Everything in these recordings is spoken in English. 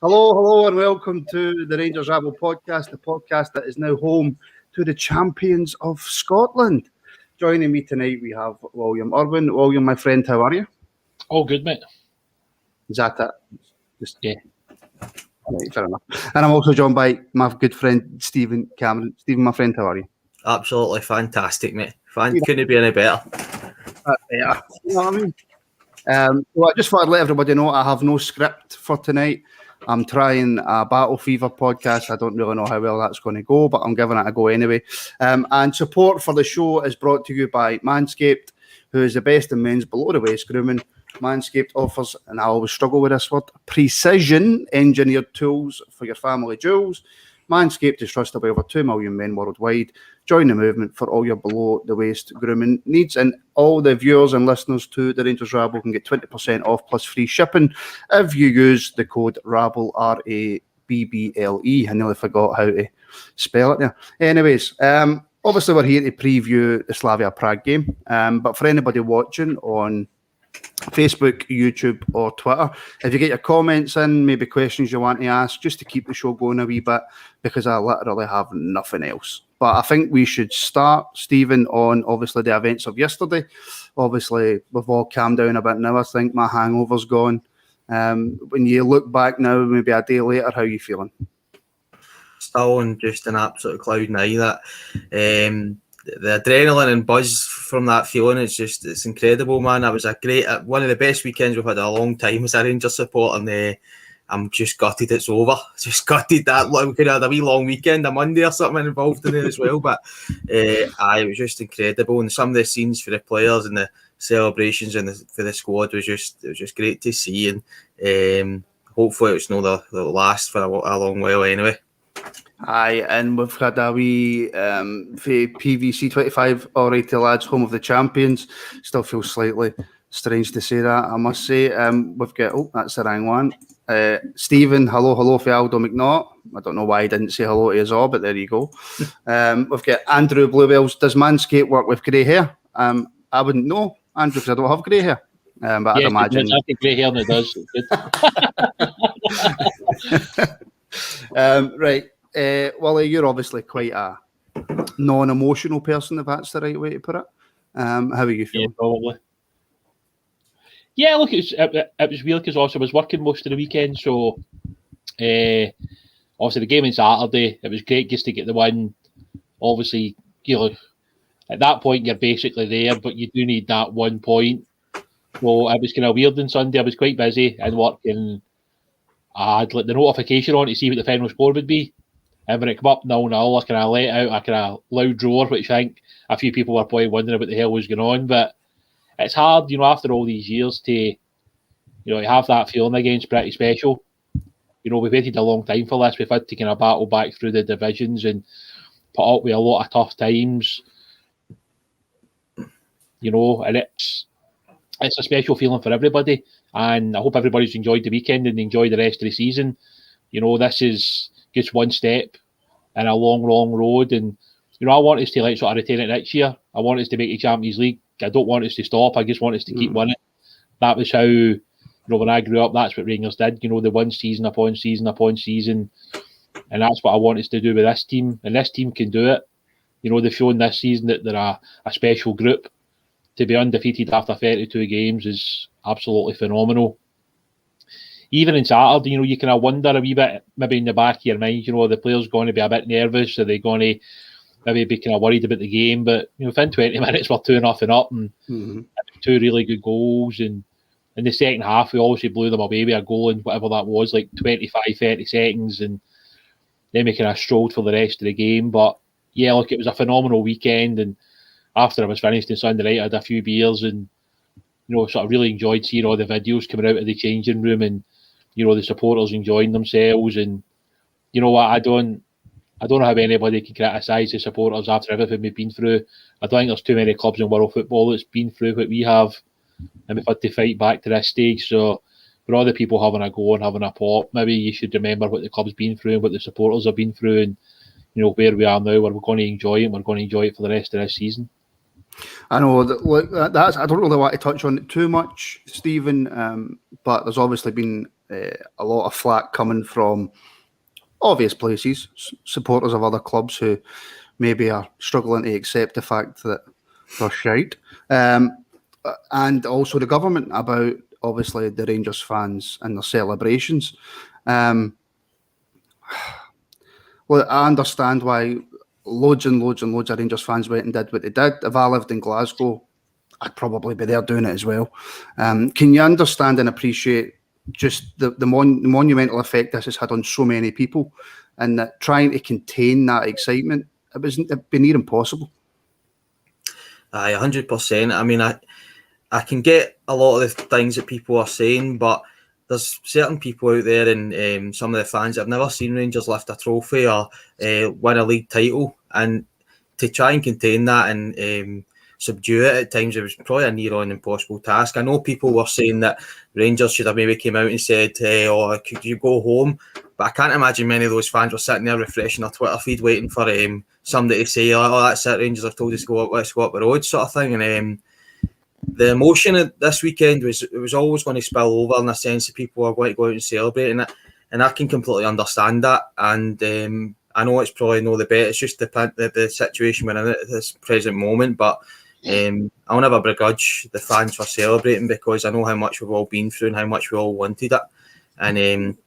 Hello, and welcome to the Rangers Rabble podcast, the podcast that is now home to the champions of Scotland. Joining me tonight, we have William Irwin. William, my friend, how are you? All good, mate. Is that it? Yeah. Right, fair enough. And I'm also joined by my good friend, Stephen Cameron. Stephen, my friend, how are you? Absolutely fantastic, mate. Couldn't be any better. Yeah, you know what I mean? Well, I just thought I'd let everybody know I have no script for tonight. I'm trying a Battle Fever podcast. I don't really know how well that's going to go, but I'm giving it a go anyway. And support for the show is brought to you by Manscaped, who is the best in men's below-the-waist grooming. Manscaped offers, and I always struggle with this word, precision-engineered tools for your family jewels. Manscaped is trusted by over 2 million men worldwide. Join the movement for all your below-the-waist grooming needs. And all the viewers and listeners to the Rangers Rabble can get 20% off plus free shipping if you use the code RABBLE, R-A-B-B-L-E. I nearly forgot how to spell it there. Anyways, obviously we're here to preview the SLAVIA Prague game. But for anybody watching on Facebook, YouTube or Twitter, if you get your comments in, maybe questions you want to ask, just to keep the show going a wee bit, because I literally have nothing else. But I think we should start, Stephen, on obviously the events of yesterday. Obviously, we've all calmed down a bit now. I think my hangover's gone. When you look back now, maybe a day later, how are you feeling? Still on just an absolute cloud nine. That the adrenaline and buzz from that feeling, it's incredible, man. That was one of the best weekends we've had in a long time as a Rangers supporter, and I'm just gutted it's over. Just gutted that we could have had a wee long weekend, a Monday or something involved in it as well. But it was just incredible, and some of the scenes for the players and the celebrations and for the squad was just great to see, and hopefully it's not the last for a long while anyway. Aye, and we've had a wee PVC 25 alrighty lads, home of the champions. Still feels slightly strange to say that, I must say. We've got, that's the wrong one. Stephen, hello for Aldo McNaught. I don't know why he didn't say hello to us all, but there you go. We've got Andrew Bluebells. Does Manscaped work with grey hair? I wouldn't know, Andrew, because I don't have grey hair. But I'd imagine. I think grey hair and it does. Right. Well, you're obviously quite a non-emotional person, if that's the right way to put it. How are you feeling? Yeah, probably. Yeah, look, it was weird because also I was working most of the weekend, so obviously the game on Saturday, it was great just to get the win. Obviously, at that point you're basically there, but you do need that 1 point. So it was kind of weird on Sunday. I was quite busy and working. I had the notification on to see what the final score would be. And when it came up 0-0, I kind of let out a kind of loud roar, which I think a few people were probably wondering what the hell was going on. But it's hard, after all these years to, have that feeling again's pretty special. We've waited a long time for this. We've had to kind of battle back through the divisions and put up with a lot of tough times. And it's a special feeling for everybody. And I hope everybody's enjoyed the weekend and enjoyed the rest of the season. This is just one step in a long, long road. And, I want us to sort of retain it next year. I want us to make the Champions League. I don't want us to stop. I just want us to keep winning. That was how, when I grew up, that's what Rangers did. They won season upon season upon season. And that's what I want us to do with this team. And this team can do it. They've shown this season that they're a special group. To be undefeated after 32 games is absolutely phenomenal. Even in Saturday, you kind of wonder a wee bit, maybe in the back of your mind, the players going to be a bit nervous. Are they going to maybe be kind of worried about the game? But, within 20 minutes, we're 2-0 up and two really good goals. And in the second half, we obviously blew them away with a goal in whatever that was, like 25, 30 seconds. And then we kind of strolled for the rest of the game. But, yeah, look, it was a phenomenal weekend. And after I was finished on Sunday night, I had a few beers and, sort of really enjoyed seeing all the videos coming out of the changing room and, the supporters enjoying themselves. And, what, I don't know how anybody can criticise the supporters after everything we've been through. I don't think there's too many clubs in world football that's been through what we have, and we've had to fight back to this stage. So for all the people having a go and having a pop, maybe you should remember what the club's been through and what the supporters have been through, and where we are now, where we're going to enjoy it, and we're going to enjoy it for the rest of this season. I know that. Look, that's. I don't really want to touch on it too much, Stephen. But there's obviously been a lot of flack coming from obvious places, supporters of other clubs who maybe are struggling to accept the fact that they're shite, and also the government about obviously the Rangers fans and their celebrations. Well, I understand why loads and loads and loads of Rangers fans went and did what they did. If I lived in Glasgow, I'd probably be there doing it as well. Can you understand and appreciate just the monumental effect this has had on so many people, and that trying to contain that excitement, it'd be near impossible. Aye, 100%. I mean, I can get a lot of the things that people are saying, but there's certain people out there and some of the fans that have never seen Rangers lift a trophy or win a league title, and to try and contain that and subdue it at times, it was probably a near on impossible task. I know people were saying that Rangers should have maybe came out and said, "Oh, could you go home?" But I can't imagine many of those fans were sitting there refreshing their Twitter feed, waiting for somebody to say, "Oh, that's it, Rangers have told us to go up, let's go up the road," sort of thing. And the emotion of this weekend was always going to spill over in a sense that people are going to go out and celebrate, and I can completely understand that. And I know it's probably no the bet. It's just the situation we're in at this present moment. But I'll never begrudge the fans for celebrating, because I know how much we've all been through and how much we all wanted it. And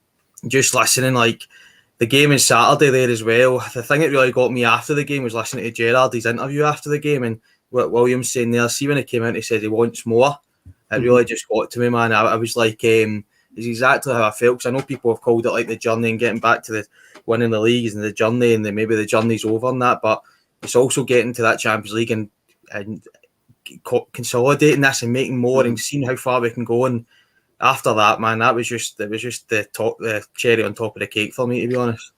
just listening, like the game on Saturday there as well. The thing that really got me after the game was listening to Gerrard's interview after the game, and what Williams saying there. See, when he came out, he said he wants more. It really just got to me, man. I was like, it's exactly how I felt, because I know people have called it like the journey and getting back to the winning the leagues and the journey, and then maybe the journey's over and that, but it's also getting to that Champions League and consolidating this and making more and seeing how far we can go. And after that, man, it was just the cherry on top of the cake for me, to be honest.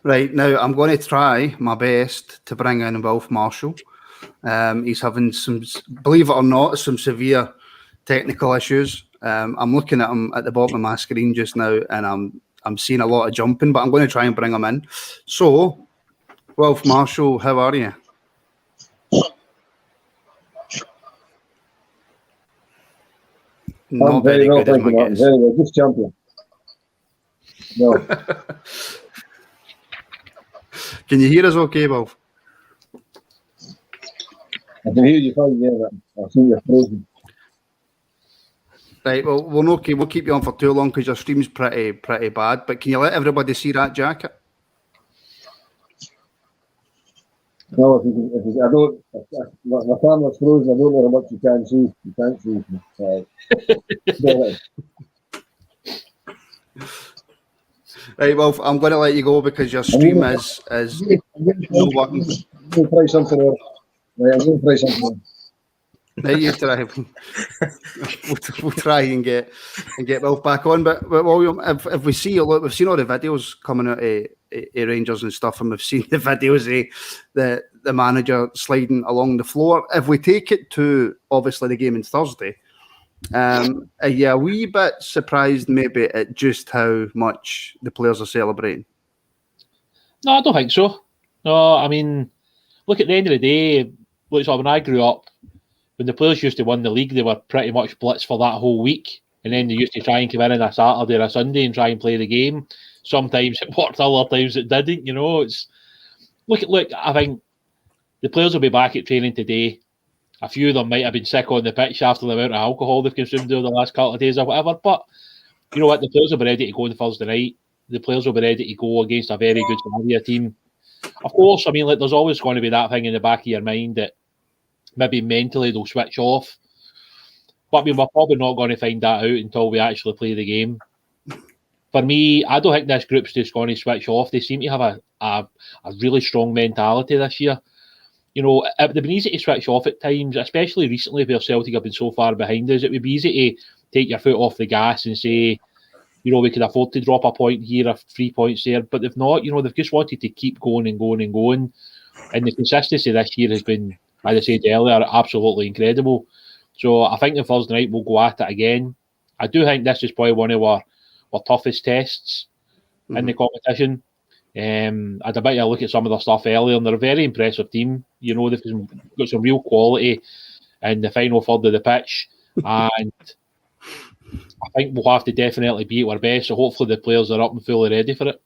Right, now I'm going to try my best to bring in Wilf Marshall. He's having some, believe it or not, some severe technical issues. I'm looking at him at the bottom of my screen just now, and I'm seeing a lot of jumping, but I'm going to try and bring him in. So, Wilf Marshall, how are you? Not very good, as my guess. Very well, just jumping. No. Can you hear us okay, Wilf? I can hear you fine, yeah, but I think you're frozen. Right, well, we'll keep you on for too long because your stream's pretty bad. But can you let everybody see that jacket? No, I don't. My camera's frozen. I don't know how much you can see. You can't see. Right, well, I'm going to let you go because your stream is no working. We'll try something else. Right, I'm going to try something else. Right, you try. We'll try and get Wilf back on. But William, if we see, look, we've seen all the videos coming out of Rangers and stuff, and we've seen the videos of the manager sliding along the floor. If we take it to obviously the game on Thursday, are you a wee bit surprised maybe at just how much the players are celebrating? No, I don't think so. No, I mean, look, at the end of the day, when I grew up, when the players used to win the league, they were pretty much blitzed for that whole week. And then they used to try and come in on a Saturday or a Sunday and try and play the game. Sometimes it worked, other times it didn't. You know, look. I think the players will be back at training today. A few of them might have been sick on the pitch after the amount of alcohol they've consumed over the last couple of days or whatever. But you know what? The players will be ready to go on Thursday night. The players will be ready to go against a very good SLAVIA team. Of course, I mean, like, there's always going to be that thing in the back of your mind that maybe mentally they'll switch off. But I mean, we're probably not going to find that out until we actually play the game. For me, I don't think this group's just going to switch off. They seem to have a really strong mentality this year. You know, they've been easy to switch off at times, especially recently where Celtic have been so far behind us. It would be easy to take your foot off the gas and say, you know, we could afford to drop a point here or 3 points there. But they've not, you know, they've just wanted to keep going and going and going. And the consistency this year has been, as I said earlier, absolutely incredible. So I think the Thursday night we'll go at it again. I do think this is probably one of our toughest tests in the competition. I'd a bit of a look at some of their stuff earlier, and they're a very impressive team. You know, they've got some real quality in the final third of the pitch, and I think we'll have to definitely be at our best. So hopefully the players are up and fully ready for it.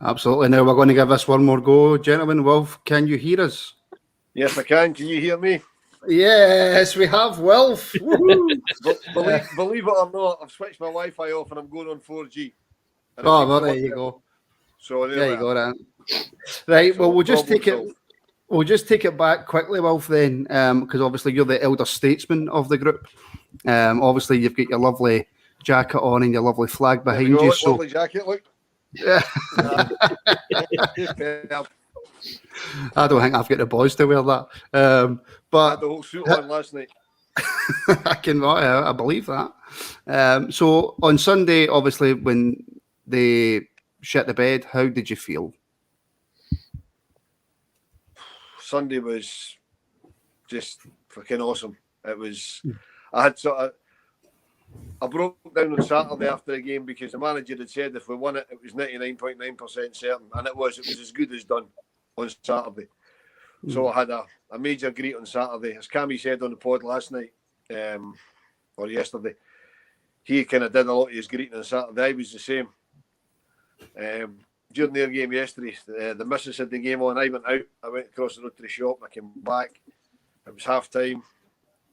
Absolutely. Now we're going to give this one more go, gentlemen. Wilf, can you hear us? Yes, I can. Can you hear me? Yes, we have, Wilf. Believe it or not, I've switched my Wi-Fi off and I'm going on 4G. Oh, well, there you go. So there you go, then. Right. Well, we'll just take it. We'll just take it back quickly, Wilf. Then, because obviously you're the elder statesman of the group. Obviously, you've got your lovely jacket on and your lovely flag behind you. Look, so, lovely jacket, look. Yeah. I don't think I've got the boys to wear that. But I had the whole suit on last night. I believe that. So on Sunday, obviously, when they shit the bed, how did you feel? Sunday was just fucking awesome. It was. I broke down on Saturday after the game because the manager had said if we won it, it was 99.9% certain, and it was as good as done on Saturday. So I had a major greet on Saturday. As Cammy said on the pod last night, or yesterday, he kind of did a lot of his greeting on Saturday. I was the same. During their game yesterday, the missus had the game on. I went out. I went across the road to the shop. I came back. It was half time.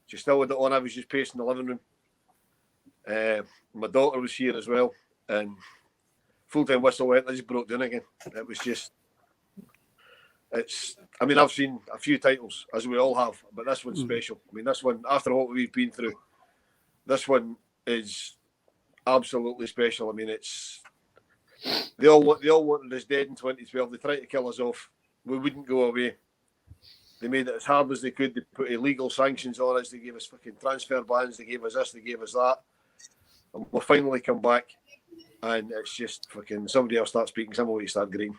She still had it on. I was just pacing the living room. My daughter was here as well, and full-time whistle went. I just broke down again. It was just. I mean, I've seen a few titles, as we all have, but this one's special. I mean, this one, after what we've been through, this one is absolutely special. I mean, they all wanted us dead in 2012. They tried to kill us off. We wouldn't go away. They made it as hard as they could. They put illegal sanctions on us. They gave us fucking transfer bans. They gave us this. They gave us that. And we'll finally come back. And it's just fucking somebody else start speaking. Somebody start green.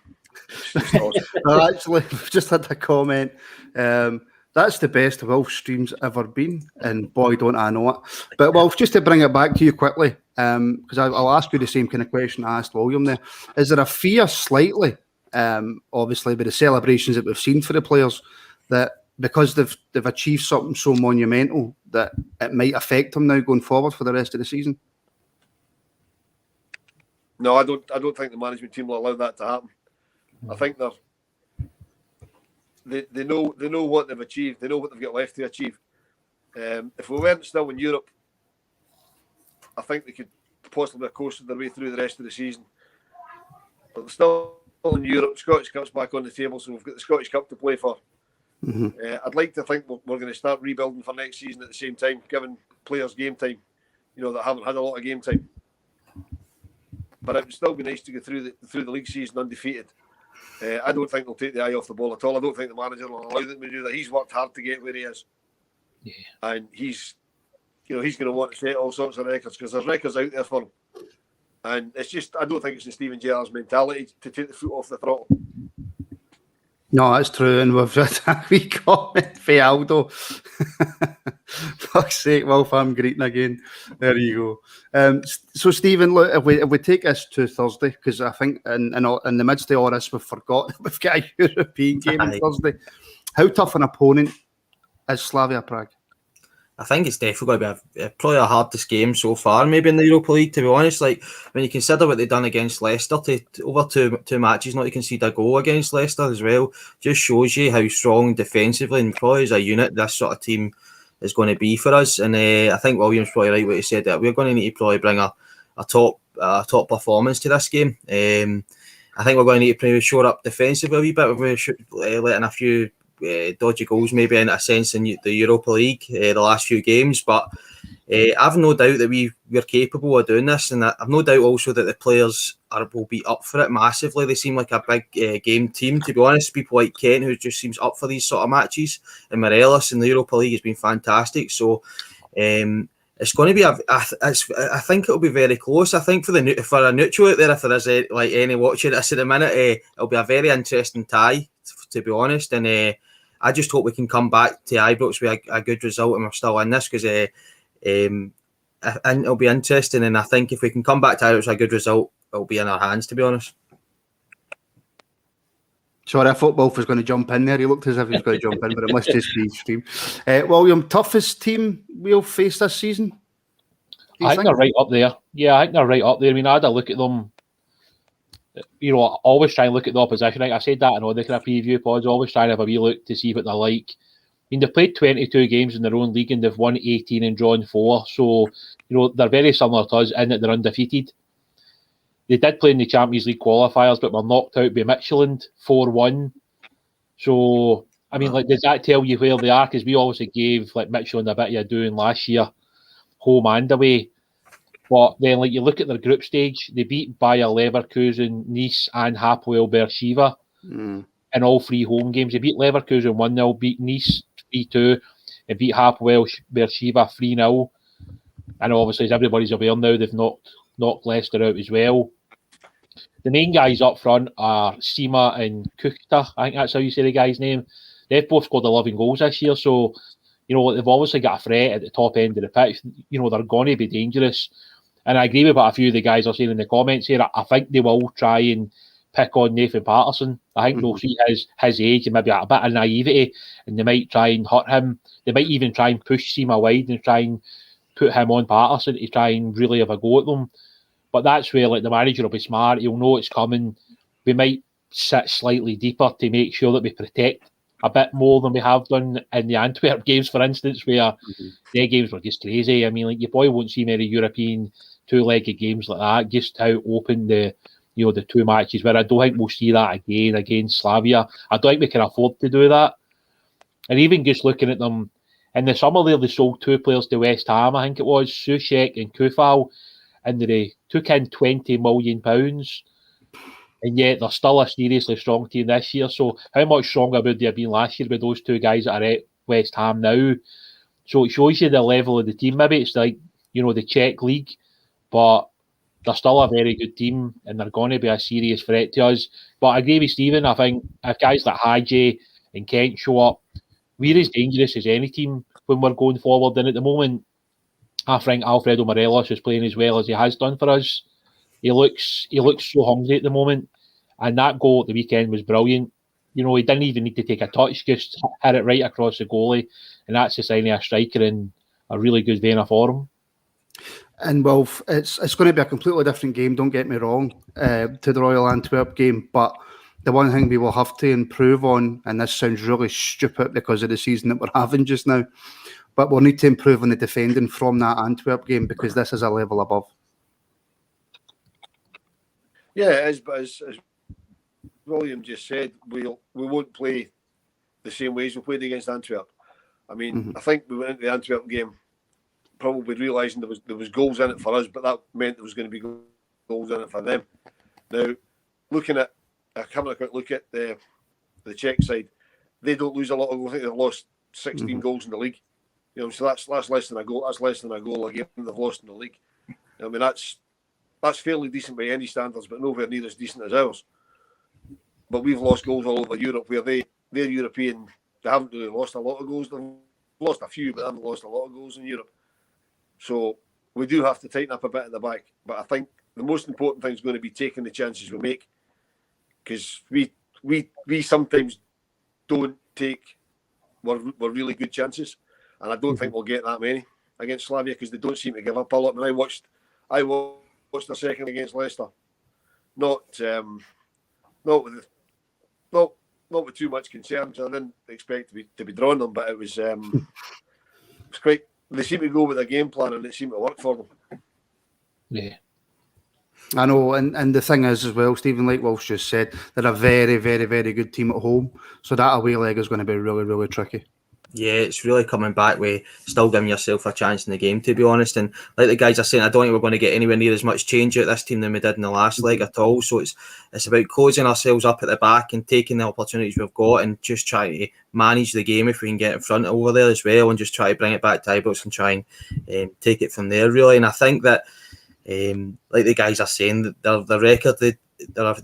It's just awesome. Actually, I've just had a comment. That's the best Wilf stream's ever been, and boy, don't I know it. But Wilf, just to bring it back to you quickly, because I'll ask you the same kind of question I asked William there. Is there a fear slightly, obviously, with the celebrations that we've seen for the players, that because they've achieved something so monumental that it might affect them now going forward for the rest of the season? No, I don't think the management team will allow that to happen. I think they know what they've achieved. They know what they've got left to achieve. If we weren't still in Europe, I think they could possibly have coasted their way through the rest of the season. But they're still in Europe. Scottish Cup's back on the table, so we've got the Scottish Cup to play for. I'd like to think we're going to start rebuilding for next season at the same time, giving players game time, that haven't had a lot of game time. But it would still be nice to go through the league season undefeated. I don't think they'll take the eye off the ball at all. I don't think the manager will allow them to do that. He's worked hard to get where he is, and he's going to want to set all sorts of records because there's records out there for him. And it's just, I don't think it's in Steven Gerrard's mentality to take the foot off the throttle. No, that's true, and we've had a wee comment for Aldo. Fuck's sake, Wilf, I'm greeting again. There you go. So, Stephen, look, if we take this to Thursday, because I think in the midst of all this, we've forgot that we've got a European game on Thursday. How tough an opponent is Slavia Prague? I think it's definitely going to be probably our hardest game so far, maybe in the Europa League, to be honest. Like, when you consider what they've done against Leicester, over two matches not to concede a goal against Leicester as well, just shows you how strong defensively and probably as a unit this sort of team is going to be for us. And I think William's probably right what he said, that we're going to need to probably bring a top performance to this game. I think we're going to need to probably shore up defensively a wee bit. We're letting a few dodgy goals maybe in a sense in the Europa League the last few games, but I've no doubt that we're capable of doing this, and I've no doubt also that the players will be up for it massively. They seem like a big game team, to be honest. People like Kent, who just seems up for these sort of matches, and Morelos in the Europa League has been fantastic. So it's going to be I think it'll be very close. I think for a neutral out there, if there is any watching this at the minute, it'll be a very interesting tie, to be honest. And I just hope we can come back to Ibrox with a good result and we're still in this, because and it'll be interesting. And I think if we can come back to Ibrox with a good result, it'll be in our hands, to be honest. Sorry, I thought Wolf was going to jump in there. He looked as if he was going to jump in, but it must just be stream. William, toughest team we'll face this season? I think they're right up there. Yeah, I think they're right up there. I mean, I had a look at them. You know, I always try and look at the opposition. I said that in all the kind of preview pods. Always try and have a wee look to see what they're like. I mean, they've played 22 games in their own league and they've won 18 and drawn 4. So, you know, they're very similar to us in that they're undefeated. They did play in the Champions League qualifiers, but were knocked out by Midtjylland 4-1. So, I mean, like, does that tell you where they are? Because we obviously gave like Midtjylland a bit of a doing last year, home and away. But then, like, you look at their group stage, they beat Bayer Leverkusen, Nice, and Hapoel Beersheva in all 3 home games. They beat Leverkusen 1-0, beat Nice 3-2, and beat Hapoel Beersheva 3-0. And obviously, as everybody's aware now, they've knocked Leicester out as well. The main guys up front are Sima and Kuchta. I think that's how you say the guy's name. They've both scored 11 goals this year. So, you know, they've obviously got a threat at the top end of the pitch. You know, they're going to be dangerous. And I agree with what a few of the guys are saying in the comments here. I think they will try and pick on Nathan Patterson. I think they'll see his age and maybe a bit of naivety, and they might try and hurt him. They might even try and push Sima wide and try and put him on Patterson to try and really have a go at them. But that's where, like, the manager will be smart. He'll know it's coming. We might sit slightly deeper to make sure that we protect a bit more than we have done in the Antwerp games, for instance, where their games were just crazy. I mean, like, your boy won't see many European two-legged games like that. Just how open the 2 matches were. I don't think we'll see that again against Slavia. I don't think we can afford to do that. And even just looking at them in the summer there, they sold 2 players to West Ham. I think it was Soucek and Kufal, and they took in £20 million. And yet they're still a seriously strong team this year. So how much stronger would they have been last year with those 2 guys that are at West Ham now? So it shows you the level of the team. Maybe it's like, you know, the Czech league, but they're still a very good team and they're going to be a serious threat to us. But I agree with Stephen. I think if guys like Hagi and Kent show up, we're as dangerous as any team when we're going forward. And at the moment, I think Alfredo Morelos is playing as well as he has done for us. He looks so hungry at the moment. And that goal at the weekend was brilliant. You know, he didn't even need to take a touch, just hit it right across the goalie. And that's the sign of a striker in a really good vein of form. And Wolf, it's going to be a completely different game, don't get me wrong, to the Royal Antwerp game. But the one thing we will have to improve on, and this sounds really stupid because of the season that we're having just now, but we'll need to improve on the defending from that Antwerp game because this is a level above. Yeah, as William just said, we won't play the same ways we played against Antwerp. I mean, I think we went into the Antwerp game probably realising there was goals in it for us, but that meant there was going to be goals in it for them. Now, having a quick look at the Czech side, they don't lose a lot of goals. I think they've lost 16 goals in the league. You know, so that's less than a goal. That's less than a goal a game they've lost in the league. I mean, that's fairly decent by any standards, but nowhere near as decent as ours. But we've lost goals all over Europe, where they're European. They haven't really lost a lot of goals. They've lost a few, but they haven't lost a lot of goals in Europe. So we do have to tighten up a bit at the back. But I think the most important thing is going to be taking the chances we make, because we sometimes don't take we're really good chances, and I don't think we'll get that many against Slavia because they don't seem to give up a lot. When I watched the second against Leicester, not with too much concern. So I didn't expect to be drawing them, but it was quite. They seem to go with a game plan, and it seemed to work for them. Yeah, I know, and the thing is as well, Stephen, like Walsh just said, they're a very, very, very good team at home. So that away leg is going to be really, really tricky. Yeah, it's really coming back with still giving yourself a chance in the game, to be honest. And like the guys are saying, I don't think we're going to get anywhere near as much change out of this team than we did in the last leg at all. So it's about closing ourselves up at the back and taking the opportunities we've got and just trying to manage the game if we can get in front over there as well, and just try to bring it back to Ibrox and try and take it from there, really. And I think that, like the guys are saying, the record, they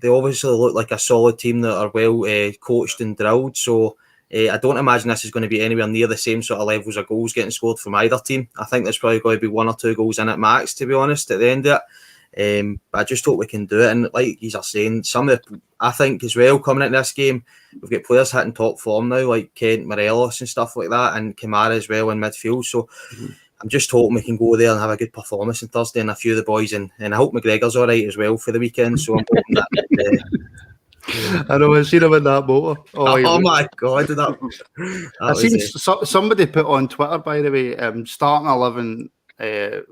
obviously look like a solid team that are well coached and drilled. So I don't imagine this is going to be anywhere near the same sort of levels of goals getting scored from either team. I think there's probably going to be 1 or 2 goals in at max, to be honest, at the end of But I just hope we can do it. And like you are saying, I think as well, coming into this game, we've got players hitting top form now, like Kent, Morelos and stuff like that, and Kamara as well in midfield. So I'm just hoping we can go there and have a good performance on Thursday, and a few of the boys, and I hope McGregor's all right as well for the weekend. So I'm hoping that. I know, I've seen him in that motor. Oh my God! I seen somebody put on Twitter, by the way, starting 11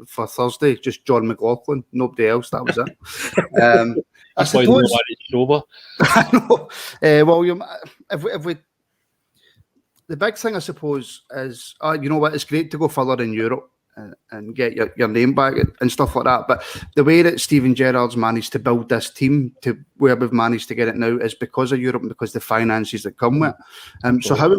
for Thursday, just John McLaughlin, nobody else. That was it. I suppose. I know, William. If we, the big thing, I suppose, is you know what? It's great to go further in Europe and get your name back and stuff like that. But the way that Steven Gerrard's managed to build this team to where we've managed to get it now is because of Europe and because of the finances that come with it. So how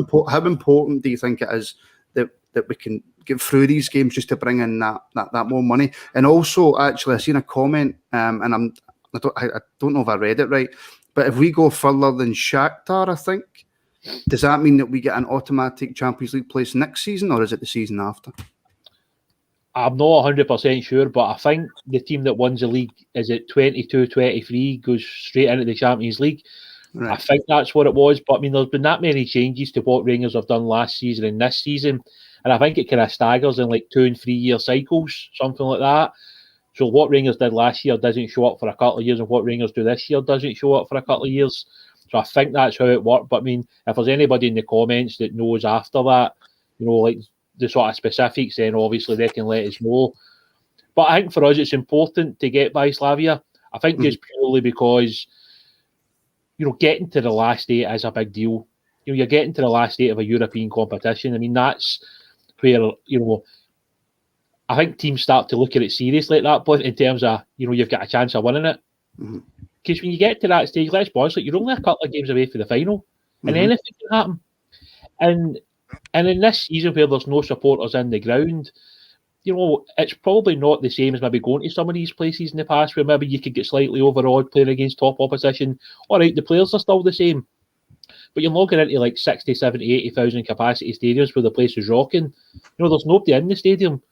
important do you think it is that we can get through these games just to bring in that more money? And also, actually, I seen a comment, and I don't know if I read it right, but if we go further than Shakhtar, I think, does that mean that we get an automatic Champions League place next season, or is it the season after? I'm not 100% sure, but I think the team that wins the league, is it 22-23, goes straight into the Champions League. Right. I think that's what it was. But I mean, there's been that many changes to what Rangers have done last season and this season. And I think it kind of staggers in like 2 and 3 year cycles, something like that. So what Rangers did last year doesn't show up for a couple of years, and what Rangers do this year doesn't show up for a couple of years. So I think that's how it worked. But I mean, if there's anybody in the comments that knows after that, you know, like the sort of specifics, then obviously they can let us know. But I think for us, it's important to get by Slavia. I think just purely because, you know, getting to the last 8 is a big deal. You know, you're getting to the last 8 of a European competition. I mean, that's where, you know, I think teams start to look at it seriously at that point in terms of, you know, you've got a chance of winning it. Because when you get to that stage, let's be honest, like, you're only a couple of games away from the final, and anything can happen. And in this season where there's no supporters in the ground, you know, it's probably not the same as maybe going to some of these places in the past where maybe you could get slightly overawed playing against top opposition. All right, the players are still the same. But you're not getting into like 60, 70, 80,000 capacity stadiums where the place is rocking. You know, there's nobody in the stadium.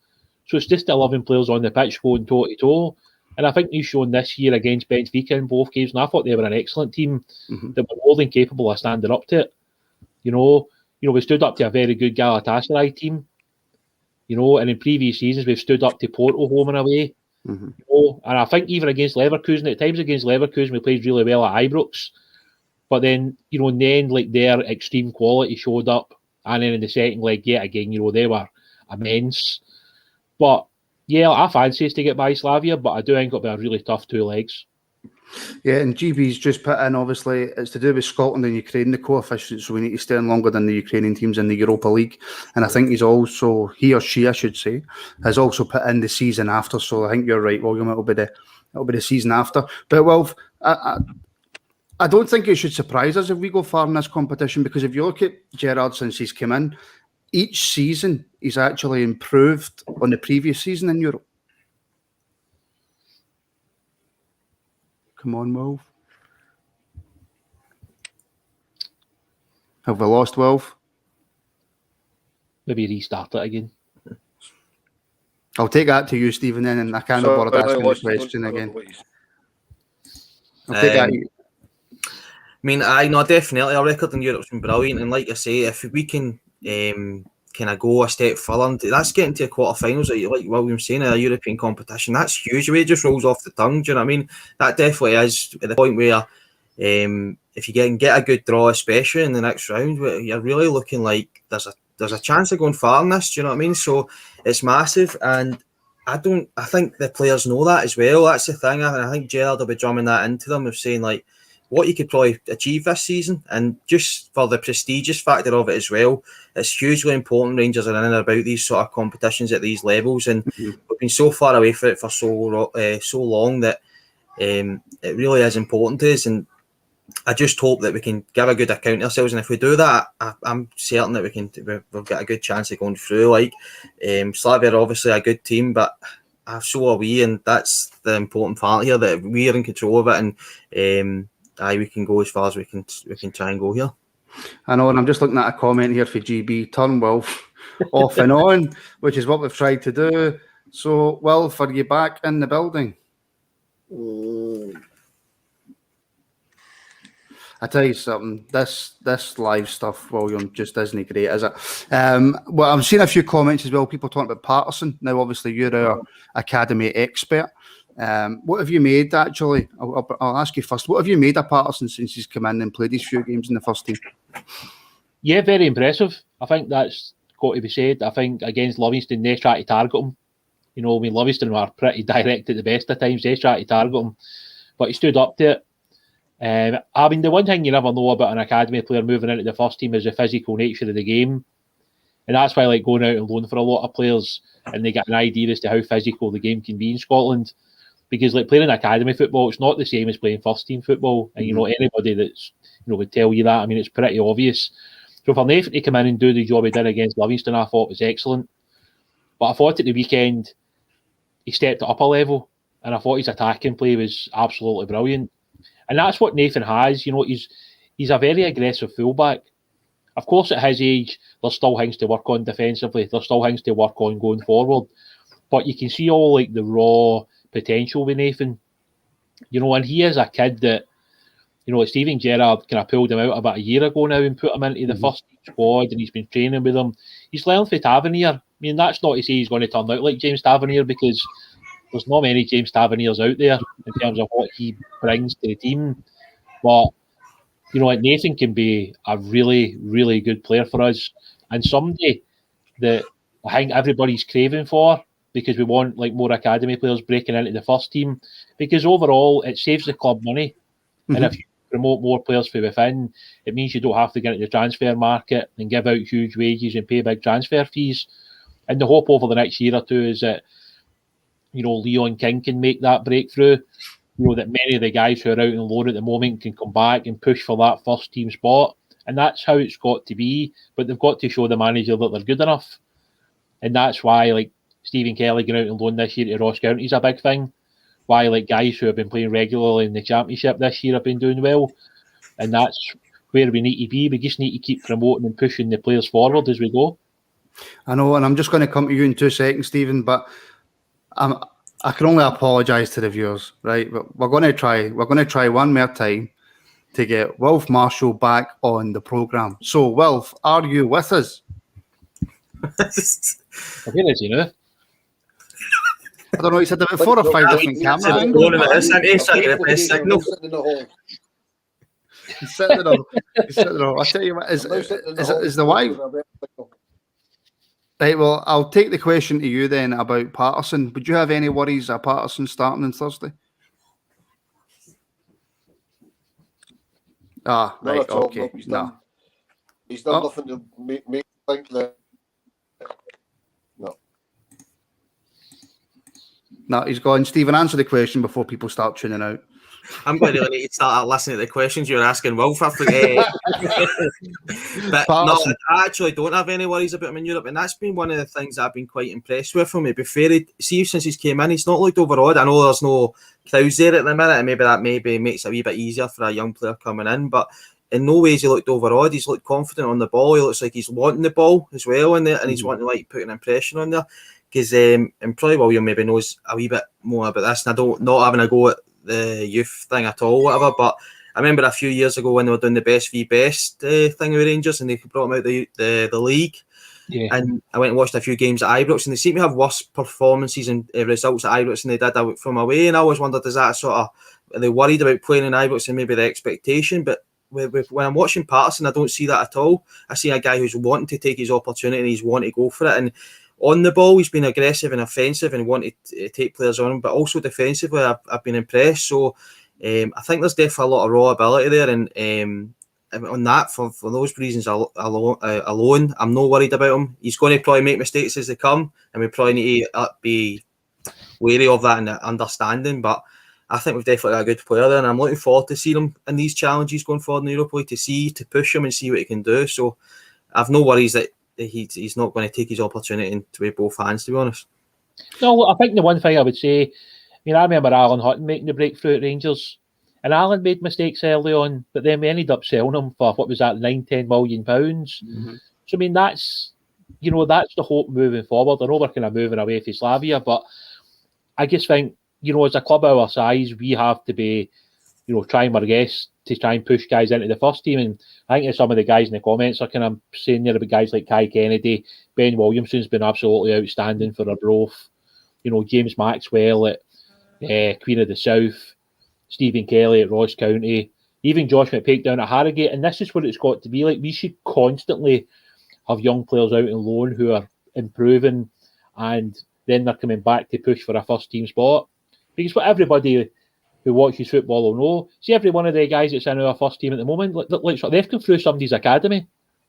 So it's just 11 players on the pitch going toe-to-toe. And I think they've shown this year against Benfica in both games, and I thought they were an excellent team that were more than capable of standing up to it. You know, we stood up to a very good Galatasaray team. You know, and in previous seasons we've stood up to Porto home and away. You know, and I think even against Leverkusen, at times against Leverkusen we played really well at Ibrox. But then, you know, in the end, like, their extreme quality showed up, and then in the second leg, yet again, you know, they were immense. But yeah, I fancy us to get by Slavia, but I do think it'll be a really tough 2 legs. Yeah, and GB's just put in, obviously, it's to do with Scotland and Ukraine, the coefficients, so we need to stay in longer than the Ukrainian teams in the Europa League. And I think he or she, I should say, has also put in the season after. So I think you're right, William, it'll be the season after. But, well, I don't think it should surprise us if we go far in this competition, because if you look at Gerrard since he's come in, each season he's actually improved on the previous season in Europe. Come on, Wolf. Have we lost Wolf? Maybe restart it again. I'll take that to you, Stephen, then, and I can't bother asking the question again. I'll take that. I mean, definitely our record in Europe's been brilliant, and like I say, if we can kind of go a step further, that's getting to a quarterfinals, like William was saying, in a European competition. That's huge. The way it just rolls off the tongue. Do you know what I mean? That definitely is at the point where if you get a good draw, especially in the next round, you're really looking like there's a chance of going far in this. Do you know what I mean? So it's massive, and I think the players know that as well. That's the thing. I think Gerrard will be drumming that into them of saying, like, what you could probably achieve this season, and just for the prestigious factor of it as well, it's hugely important. Rangers are in and about these sort of competitions at these levels, and we've been so far away from it for so long that it really is important to us. And I just hope that we can give a good account of ourselves, and if we do that, I'm certain that we'll get a good chance of going through. Like, Slavia are obviously a good team, but so are we, and that's the important part here, that we are in control of it, and we can go as far as we can try and go here. I know, and I'm just looking at a comment here for GB. Turn Wilf off and on, which is what we've tried to do. So, Wilf, are you back in the building? I tell you something, this live stuff, William, just isn't great, is it? Well, I'm seeing a few comments as well, people talking about Patterson. Now, obviously, you're our academy expert. What have you made, actually? I'll ask you first. What have you made of Patterson since he's come in and played these few games in the first team? Yeah, very impressive. I think that's got to be said. I think against Livingston, they tried to target him. You know, I mean, Livingston were pretty direct at the best of times. They tried to target him, but he stood up to it. I mean, the one thing you never know about an academy player moving into the first team is the physical nature of the game. And that's why I like going out and loan for a lot of players and they get an idea as to how physical the game can be in Scotland. Because like playing academy football, it's not the same as playing first team football. And, you know, anybody that's, you know, would tell you that. I mean, it's pretty obvious. So for Nathan to come in and do the job he did against Livingston, I thought was excellent. But I thought at the weekend, he stepped up a level. And I thought his attacking play was absolutely brilliant. And that's what Nathan has. You know, he's a very aggressive fullback. Of course, at his age, there's still things to work on defensively. There's still things to work on going forward. But you can see all like the raw potential with Nathan. You know, and he is a kid that, you know, Steven Gerrard kind of pulled him out about a year ago now and put him into the first squad, and he's been training with him. He's learned for Tavernier. I mean, that's not to say he's going to turn out like James Tavernier, because there's not many James Taverniers out there in terms of what he brings to the team. But, you know, Nathan can be a really, really good player for us, and somebody that I think everybody's craving for, because we want like more academy players breaking into the first team, because overall it saves the club money. And if you promote more players from within, it means you don't have to get into the transfer market and give out huge wages and pay big transfer fees. And the hope over the next year or two is that, you know, Leon King can make that breakthrough. You know, that many of the guys who are out on loan at the moment can come back and push for that first team spot. And that's how it's got to be. But they've got to show the manager that they're good enough. And that's why, like, Stephen Kelly going out on loan this year to Ross County is a big thing. Why, like, guys who have been playing regularly in the Championship this year have been doing well. And that's where we need to be. We just need to keep promoting and pushing the players forward as we go. I know, and I'm just going to come to you in 2 seconds, Stephen, but I can only apologise to the viewers, right? But we're going to try one more time to get Wilf Marshall back on the programme. So, Wilf, are you with us? Where is he now? I don't know, he said about 4 or 5 different camera angles. He's sitting in the hall. I'll tell you what, is the wife? Right, well, I'll take the question to you then about Patterson. Would you have any worries of Patterson starting on Thursday? Ah, Not right, at all, okay. no. He's done nothing to make me think that. No, he's gone. Stephen, answer the question before people start tuning out. I'm going to really need to start listening to the questions you're asking, Wilf. I forget. But no, I actually don't have any worries about him in Europe, and that's been one of the things that I've been quite impressed with him. To be fair, see, since he's came in, he's not looked overawed. I know there's no crowds there at the minute, and maybe that makes it a wee bit easier for a young player coming in, but in no ways he looked overawed. He's looked confident on the ball. He looks like he's wanting the ball as well, and he's wanting to like put an impression on there. Because and probably William maybe knows a wee bit more about this, and I don't not having a go at the youth thing at all, whatever. But I remember a few years ago when they were doing the best v best thing with Rangers, and they brought them out the league. Yeah. And I went and watched a few games at Ibrox, and they seem to have worse performances and results at Ibrox than they did from away. And I always wondered, is that sort of, are they worried about playing in Ibrox and maybe the expectation? But when I'm watching Patterson, I don't see that at all. I see a guy who's wanting to take his opportunity and he's wanting to go for it. And on the ball, he's been aggressive and offensive and wanted to take players on him, but also defensively, I've been impressed. So I think there's definitely a lot of raw ability there, and on that, for those reasons alone, I'm not worried about him. He's going to probably make mistakes as they come, and we probably need to be wary of that and understanding. But I think we've definitely got a good player there, and I'm looking forward to seeing him in these challenges going forward in the Europa League, to push him and see what he can do. So I've no worries that he's not going to take his opportunity with both hands, to be honest. No, I think the one thing I would say, I mean, I remember Alan Hutton making the breakthrough at Rangers, and Alan made mistakes early on, but then we ended up selling him for, what was that, £9-10 million. Mm-hmm. So, I mean, that's the hope moving forward. I know we're kind of moving away from Slavia, but I just think as a club our size, we have to be, trying our best to try and push guys into the first team. And I think some of the guys in the comments are kind of saying there about guys like Kai Kennedy, Ben Williamson's been absolutely outstanding for Arbroath. James Maxwell at Queen of the South, Stephen Kelly at Ross County, even Josh McPake down at Harrogate. And this is what it's got to be like. We should constantly have young players out on loan who are improving, and then they're coming back to push for a first team spot. Because what everybody who watches football will know, see every one of the guys that's in our first team at the moment, they've come through somebody's academy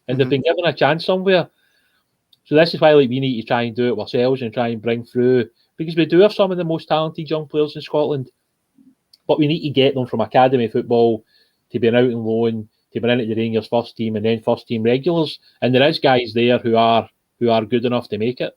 and they've been given a chance somewhere. So this is why we need to try and do it ourselves and try and bring through, because we do have some of the most talented young players in Scotland, but we need to get them from academy football to being out on loan, to being into the Rangers first team and then first team regulars. And there is guys there who are good enough to make it.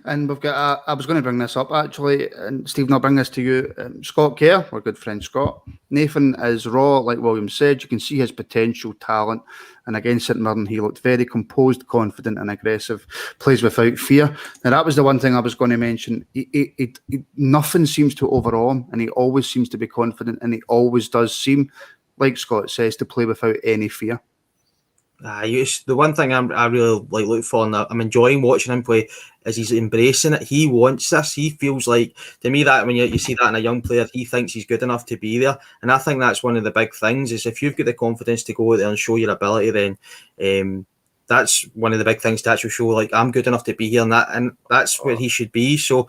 And we've got, I was going to bring this up actually, and Stephen, I'll bring this to you. Scott Kerr, our good friend Scott. Nathan is raw, like William said. You can see his potential talent. And against St Mirren, he looked very composed, confident, and aggressive. Plays without fear. Now, that was the one thing I was going to mention. Nothing seems to overawe him, and he always seems to be confident, and he always does seem, like Scott says, to play without any fear. The one thing I really look for, and I'm enjoying watching him play, is he's embracing it. He wants this. He feels like, to me, that when you see that in a young player, he thinks he's good enough to be there. And I think that's one of the big things, is if you've got the confidence to go out there and show your ability, then that's one of the big things to actually show, like, I'm good enough to be here, and that's where he should be. So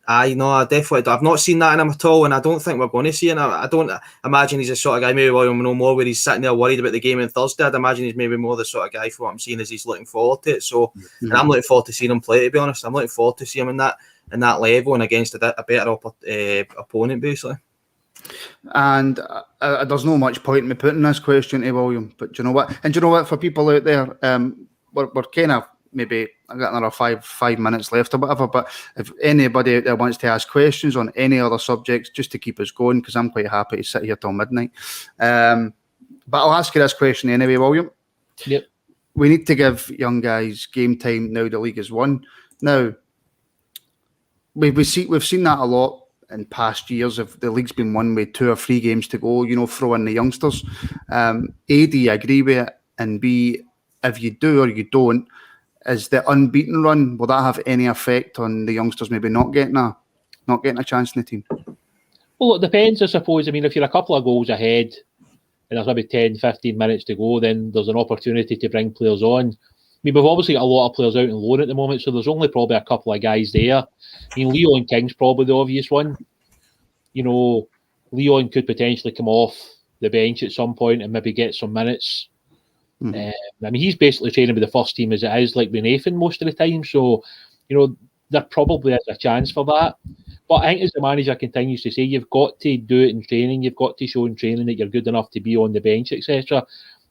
I definitely, I've not seen that in him at all, and I don't think we're going to see it. I don't imagine he's the sort of guy, maybe William no more, where he's sitting there worried about the game on Thursday. I'd imagine he's maybe more the sort of guy, for what I'm seeing, is he's looking forward to it. So, and I'm looking forward to seeing him play, to be honest. I'm looking forward to seeing him in that level and against a better opponent, basically. And there's no much point in me putting this question to William, but do you know what? And do you know what, for people out there, we're kind of, maybe I've got another five minutes left or whatever, but if anybody out there wants to ask questions on any other subjects, just to keep us going, because I'm quite happy to sit here till midnight. But I'll ask you this question anyway, William. Yep. We need to give young guys game time now the league is won. Now, we've seen that a lot in past years. If the league's been won with 2 or 3 games to go, throw in the youngsters. A, do you agree with it? And B, if you do or you don't, is the unbeaten run, will that have any effect on the youngsters maybe not getting a chance in the team? Well, it depends, I suppose. I mean, if you're a couple of goals ahead and there's maybe 10, 15 minutes to go, then there's an opportunity to bring players on. I mean, we've obviously got a lot of players out on loan at the moment, so there's only probably a couple of guys there. I mean, Leon King's probably the obvious one. Leon could potentially come off the bench at some point and maybe get some minutes. I mean, he's basically training with the first team as it is, like with Nathan most of the time. So, there probably is a chance for that. But I think, as the manager continues to say, you've got to do it in training. You've got to show in training that you're good enough to be on the bench, etc.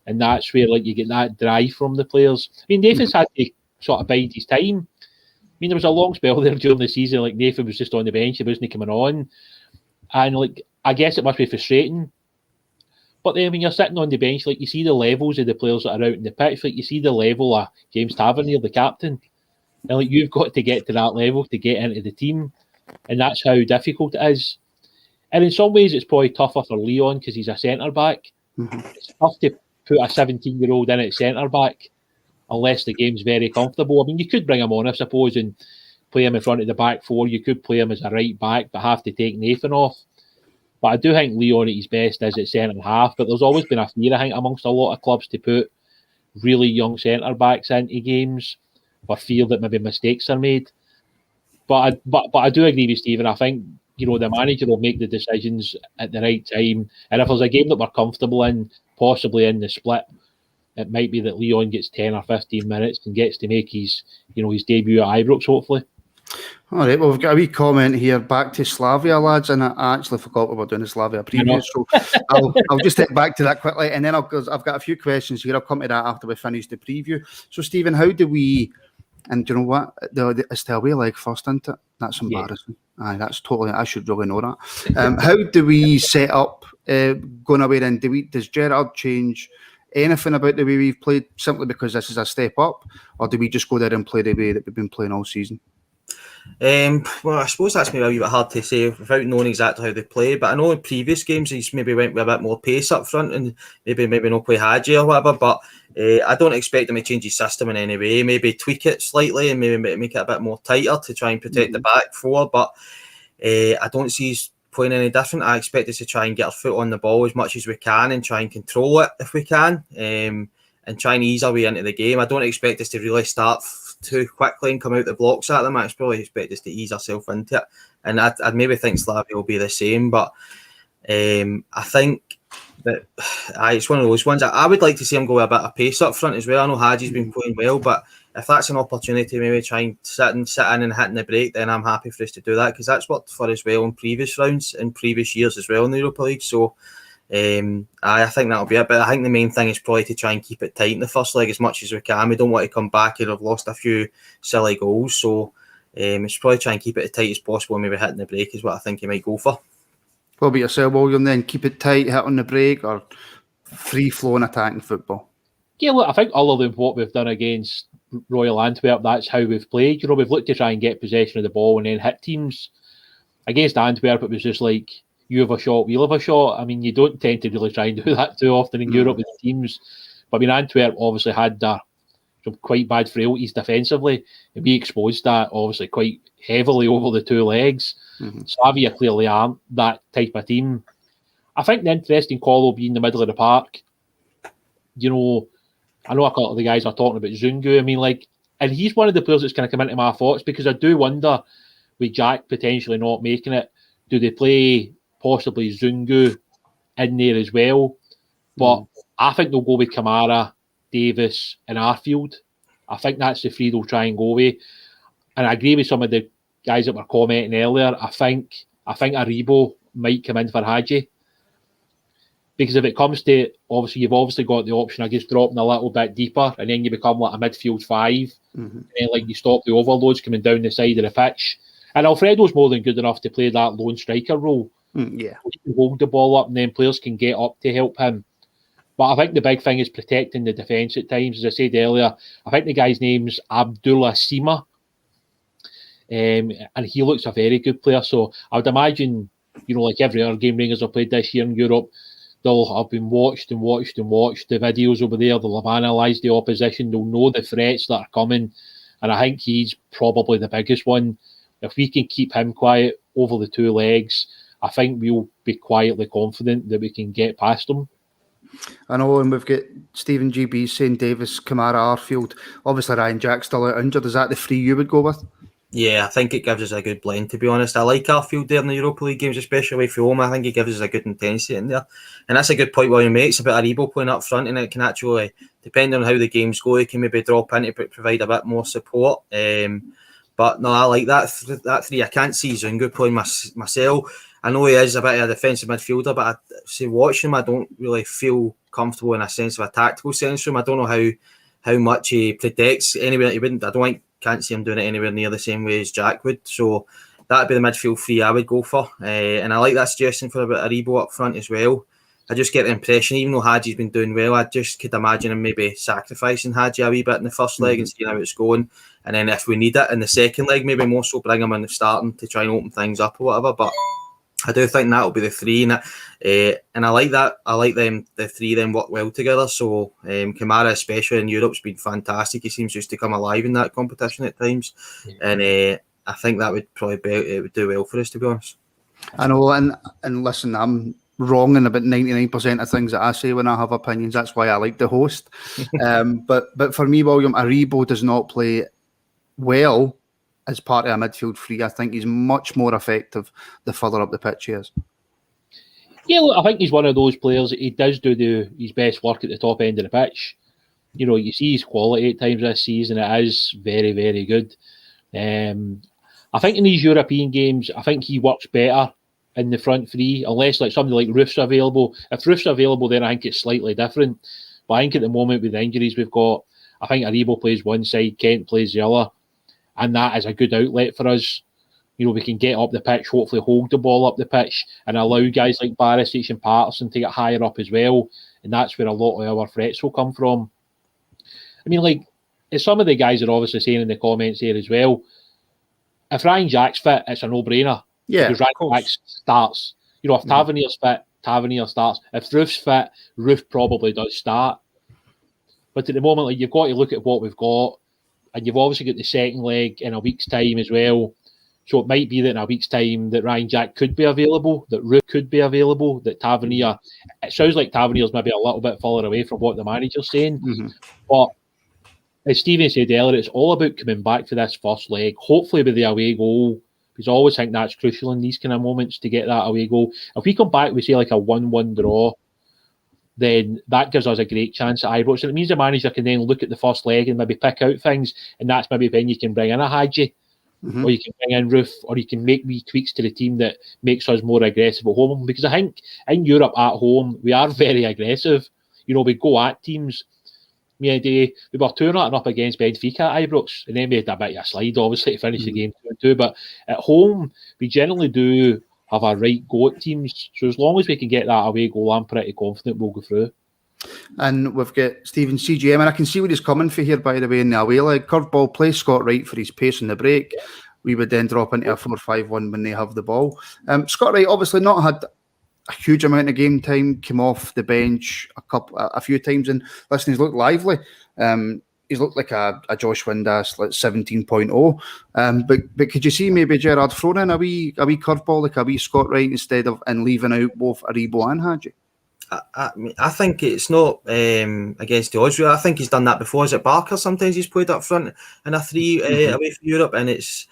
And that's where you get that drive from the players. I mean, Nathan's had to sort of bide his time. I mean, there was a long spell there during the season, like Nathan was just on the bench, he wasn't coming on. And I guess it must be frustrating. But then when you're sitting on the bench, you see the levels of the players that are out in the pitch, you see the level of James Tavernier, the captain, and you've got to get to that level to get into the team, and that's how difficult it is. And in some ways, it's probably tougher for Leon because he's a centre back. It's tough to put a 17-year-old in at centre back unless the game's very comfortable. I mean, you could bring him on, I suppose, and play him in front of the back 4. You could play him as a right back, but have to take Nathan off. But I do think Leon at his best is at centre half. But there's always been a fear, I think, amongst a lot of clubs to put really young centre backs into games for fear that maybe mistakes are made. But I do agree with Stephen. I think the manager will make the decisions at the right time. And if there's a game that we're comfortable in, possibly in the split, it might be that Leon gets 10 or 15 minutes and gets to make his debut at Ibrox, hopefully. All right, well, we've got a wee comment here. Back to SLAVIA, lads, and I actually forgot we were doing the SLAVIA preview, so I'll just take back to that quickly, and then I've got a few questions here. I'll come to that after we finish the preview. So, Stephen, how do we, and do you know what, it's the away leg first, isn't it? That's embarrassing. Yeah. Aye, that's totally, I should really know that. How do we set up going away then? Does Gerrard change anything about the way we've played simply because this is a step up, or do we just go there and play the way that we've been playing all season? Well, I suppose that's maybe a wee bit hard to say without knowing exactly how they play. But I know in previous games he's maybe went with a bit more pace up front and maybe not play Hadji or whatever. But I don't expect him to change his system in any way. Maybe tweak it slightly and maybe make it a bit more tighter to try and protect the back four. But I don't see he's playing any different. I expect us to try and get our foot on the ball as much as we can and try and control it if we can. And try and ease our way into the game. I don't expect us to really start too quickly and come out the blocks at them. I probably expect us to ease ourselves into it. And I'd maybe think Slavia will be the same. But I think that it's one of those ones. I would like to see him go with a bit of pace up front as well. I know Hadji's been playing well, but if that's an opportunity to maybe try and sit in and hit in the break, then I'm happy for us to do that because that's worked for us well in previous rounds, in previous years as well in the Europa League. So I think that'll be it, but I think the main thing is probably to try and keep it tight in the first leg as much as we can. We don't want to come back and have lost a few silly goals, so it's probably try and keep it as tight as possible and maybe hitting the break is what I think he might go for. What about yourself, William, then? Keep it tight, hit on the break, or free-flowing attacking football? Yeah, look, I think other than what we've done against Royal Antwerp, that's how we've played. We've looked to try and get possession of the ball and then hit teams. Against Antwerp, it was just like, you have a shot, we'll have a shot. I mean, you don't tend to really try and do that too often in Europe with teams. But I mean, Antwerp obviously had some quite bad frailties defensively, and we exposed that obviously quite heavily over the two legs. Slavia clearly aren't that type of team. I think the interesting call will be in the middle of the park. I know a couple of the guys are talking about Zungu. I mean, and he's one of the players that's going to come into my thoughts because I do wonder, with Jack potentially not making it, do they play possibly Zungu in there as well? But I think they'll go with Kamara, Davis and Arfield. I think that's the three they'll try and go with. And I agree with some of the guys that were commenting earlier. I think Aribo might come in for Hadji. Because if it comes to, obviously, you've obviously got the option of just dropping a little bit deeper and then you become like a midfield five. And then you stop the overloads coming down the side of the pitch. And Alfredo's more than good enough to play that lone striker role. Yeah. He can hold the ball up and then players can get up to help him. But I think the big thing is protecting the defence at times. As I said earlier, I think the guy's name's Abdullah Sima. And he looks a very good player. So I would imagine, like every other game Rangers have played this year in Europe, they'll have been watched the videos over there. They'll have analysed the opposition. They'll know the threats that are coming. And I think he's probably the biggest one. If we can keep him quiet over the two legs, I think we'll be quietly confident that we can get past them. I know, and we've got Stephen GB saying Davis, Kamara, Arfield. Obviously, Ryan Jack's still out injured. Is that the three you would go with? Yeah, I think it gives us a good blend, to be honest. I like Arfield there in the Europa League games, especially for home. I think he gives us a good intensity in there. And that's a good point William makes about Aribo playing up front, and it can actually, depending on how the games go, he can maybe drop in to provide a bit more support. But no, I like that three. I can't see Zungu playing myself. I know he is a bit of a defensive midfielder, but watching him, I don't really feel comfortable in a sense of a tactical sense from him. I don't know how much he protects anywhere. He wouldn't. Can't see him doing it anywhere near the same way as Jack would. So that'd be the midfield three I would go for. And I like that suggestion for a bit of Aribo up front as well. I just get the impression, even though Hadji's been doing well, I just could imagine him maybe sacrificing Hadji a wee bit in the first leg and seeing how it's going. And then if we need it in the second leg, maybe more so bring him in the starting to try and open things up or whatever. But I do think that'll be the three, and I like that. I like them. The three then work well together. So Kamara, especially in Europe, has been fantastic. He seems just to come alive in that competition at times, and I think that would it would do well for us, to be honest. I know, and listen, I'm wrong in about 99% of things that I say when I have opinions. That's why I like the host. But for me, William, Aribo does not play well as part of a midfield three. I think he's much more effective the further up the pitch he is. Yeah, look, I think he's one of those players. He does do his best work at the top end of the pitch. You see his quality at times this season. It is very, very good. I think in these European games, I think he works better in the front three, unless like somebody like Roof's available. If Roof's available, then I think it's slightly different. But I think at the moment with the injuries we've got, I think Aribo plays one side, Kent plays the other. And that is a good outlet for us. We can get up the pitch, hopefully hold the ball up the pitch and allow guys like Barisic and Patterson to get higher up as well. And that's where a lot of our threats will come from. I mean, as some of the guys are obviously saying in the comments here as well, if Ryan Jack's fit, it's a no-brainer. Yeah, because Ryan Jack starts. You know, if Tavernier's fit, Tavernier starts. If Roof's fit, Roof probably does start. But at the moment, like, you've got to look at what we've got, and you've obviously got the second leg in a week's time as well. So it might be that in a week's time that Ryan Jack could be available, that Roof could be available, that Tavernier. It sounds like Tavernier's maybe a little bit further away from what the manager's saying. But as Stephen said earlier, it's all about coming back for this first leg, hopefully with the away goal, because I always think that's crucial in these kind of moments to get that away goal. If we come back, we say like a 1-1 draw, then that gives us a great chance at Ibrox. And it means the manager can then look at the first leg and maybe pick out things, and that's maybe when you can bring in a Hadji, or you can bring in Roof, or you can make wee tweaks to the team that makes us more aggressive at home. Because I think in Europe at home, we are very aggressive. You know, we go at teams. Me and Day, we were 2-0 up against Benfica at Ibrox, and then we had a bit of a slide, obviously, to finish the game 2-2. But at home, we generally do have a right go at teams. So as long as we can get that away goal, I'm pretty confident we'll go through. And we've got Stephen CGM, and I can see where he's coming for here, by the way, in the away leg. Curveball play, Scott Wright for his pace in the break. We would then drop into a 4-5-1 when they have the ball. Scott Wright obviously not had a huge amount of game time, came off the bench a few times, and listen, he's looked lively. He's looked like a Josh Windass, like 17.0. But could you see maybe Gerard throwing in a wee curveball, like a wee Scott Wright, instead of and leaving out both Aribo and Hadji? I think it's not against the odds. I think he's done that before. Is it Barker? Sometimes he's played up front in a 3 away from Europe, and it's.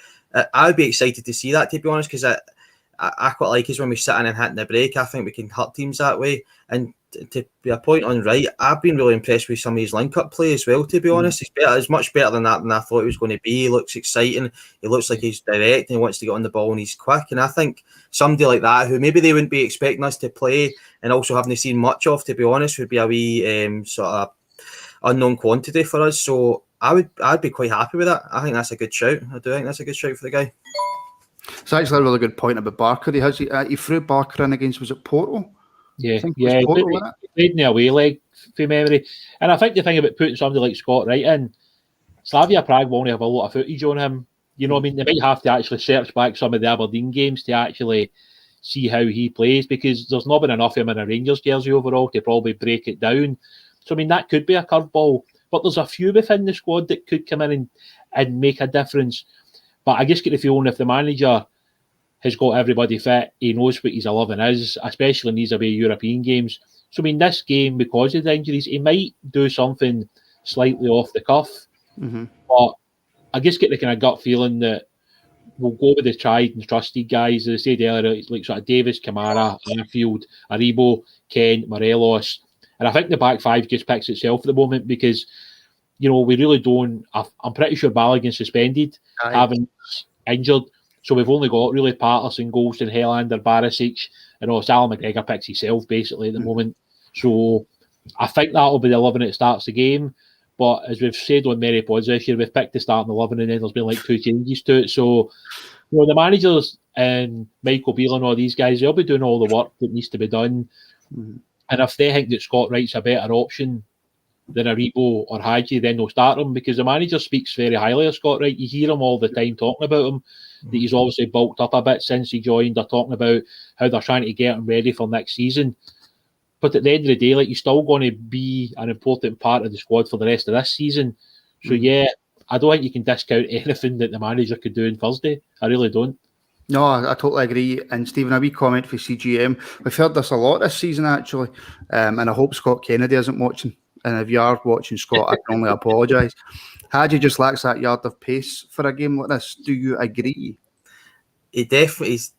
I'd be excited to see that, to be honest, because I quite like is when we sit in and hit the break. I think we can hurt teams that way. And to be a point on Wright, I've been really impressed with some of his link-up play as well, to be honest. He's much better than that than I thought he was going to be. He looks exciting. He looks like he's direct and he wants to get on the ball and he's quick. And I think somebody like that, who maybe they wouldn't be expecting us to play and also haven't seen much of, to be honest, would be a wee sort of unknown quantity for us. So I'd be quite happy with that. I think that's a good shout. I do think that's a good shout for the guy. It's actually a really good point about Barker. He threw Barker in against, was it Porto? Yeah, he played in the away leg, from memory. And I think the thing about putting somebody like Scott Wright in, Slavia Prague will only have a lot of footage on him. You know what I mean? They might have to actually search back some of the Aberdeen games to actually see how he plays, because there's not been enough of him in a Rangers jersey overall to probably break it down. So, I mean, that could be a curveball. But there's a few within the squad that could come in and make a difference. But I just get the feeling if the manager has got everybody fit, he knows what his 11 is, especially in these away European games. So, I mean, this game, because of the injuries, he might do something slightly off the cuff. But I just get the kind of gut feeling that we'll go with the tried and trusted guys. As I said earlier, like sort of Davis, Kamara, Arfield, Aribo, Kent, Morelos. And I think the back five just picks itself at the moment because, you know, we really don't. I'm pretty sure Balogun's suspended, having injured. So we've only got really Patterson, Golston, Helander, Barisic, and Sal McGregor picks himself basically at the moment. So I think that'll be the 11 that starts the game. But as we've said on many pods this year, we've picked the starting 11 and then there's been like 2 changes to it. So, you know, the managers and Michael Beale and all these guys, they'll be doing all the work that needs to be done. And if they think that Scott Wright's a better option than Aribo or Hadji, then they'll start him, because the manager speaks very highly of Scott Wright. You hear him all the time talking about him, that he's obviously bulked up a bit since he joined. They're talking about how they're trying to get him ready for next season. But at the end of the day, like, he's still going to be an important part of the squad for the rest of this season. So, yeah, I don't think you can discount anything that the manager could do on Thursday. I really don't. No, I totally agree. And Stephen, a wee comment for CGM. We've heard this a lot this season, actually. And I hope Scott Kennedy isn't watching. And if you are watching, Scott, I can only apologise. Hadji just lacks that yard of pace for a game like this. Do you agree? He's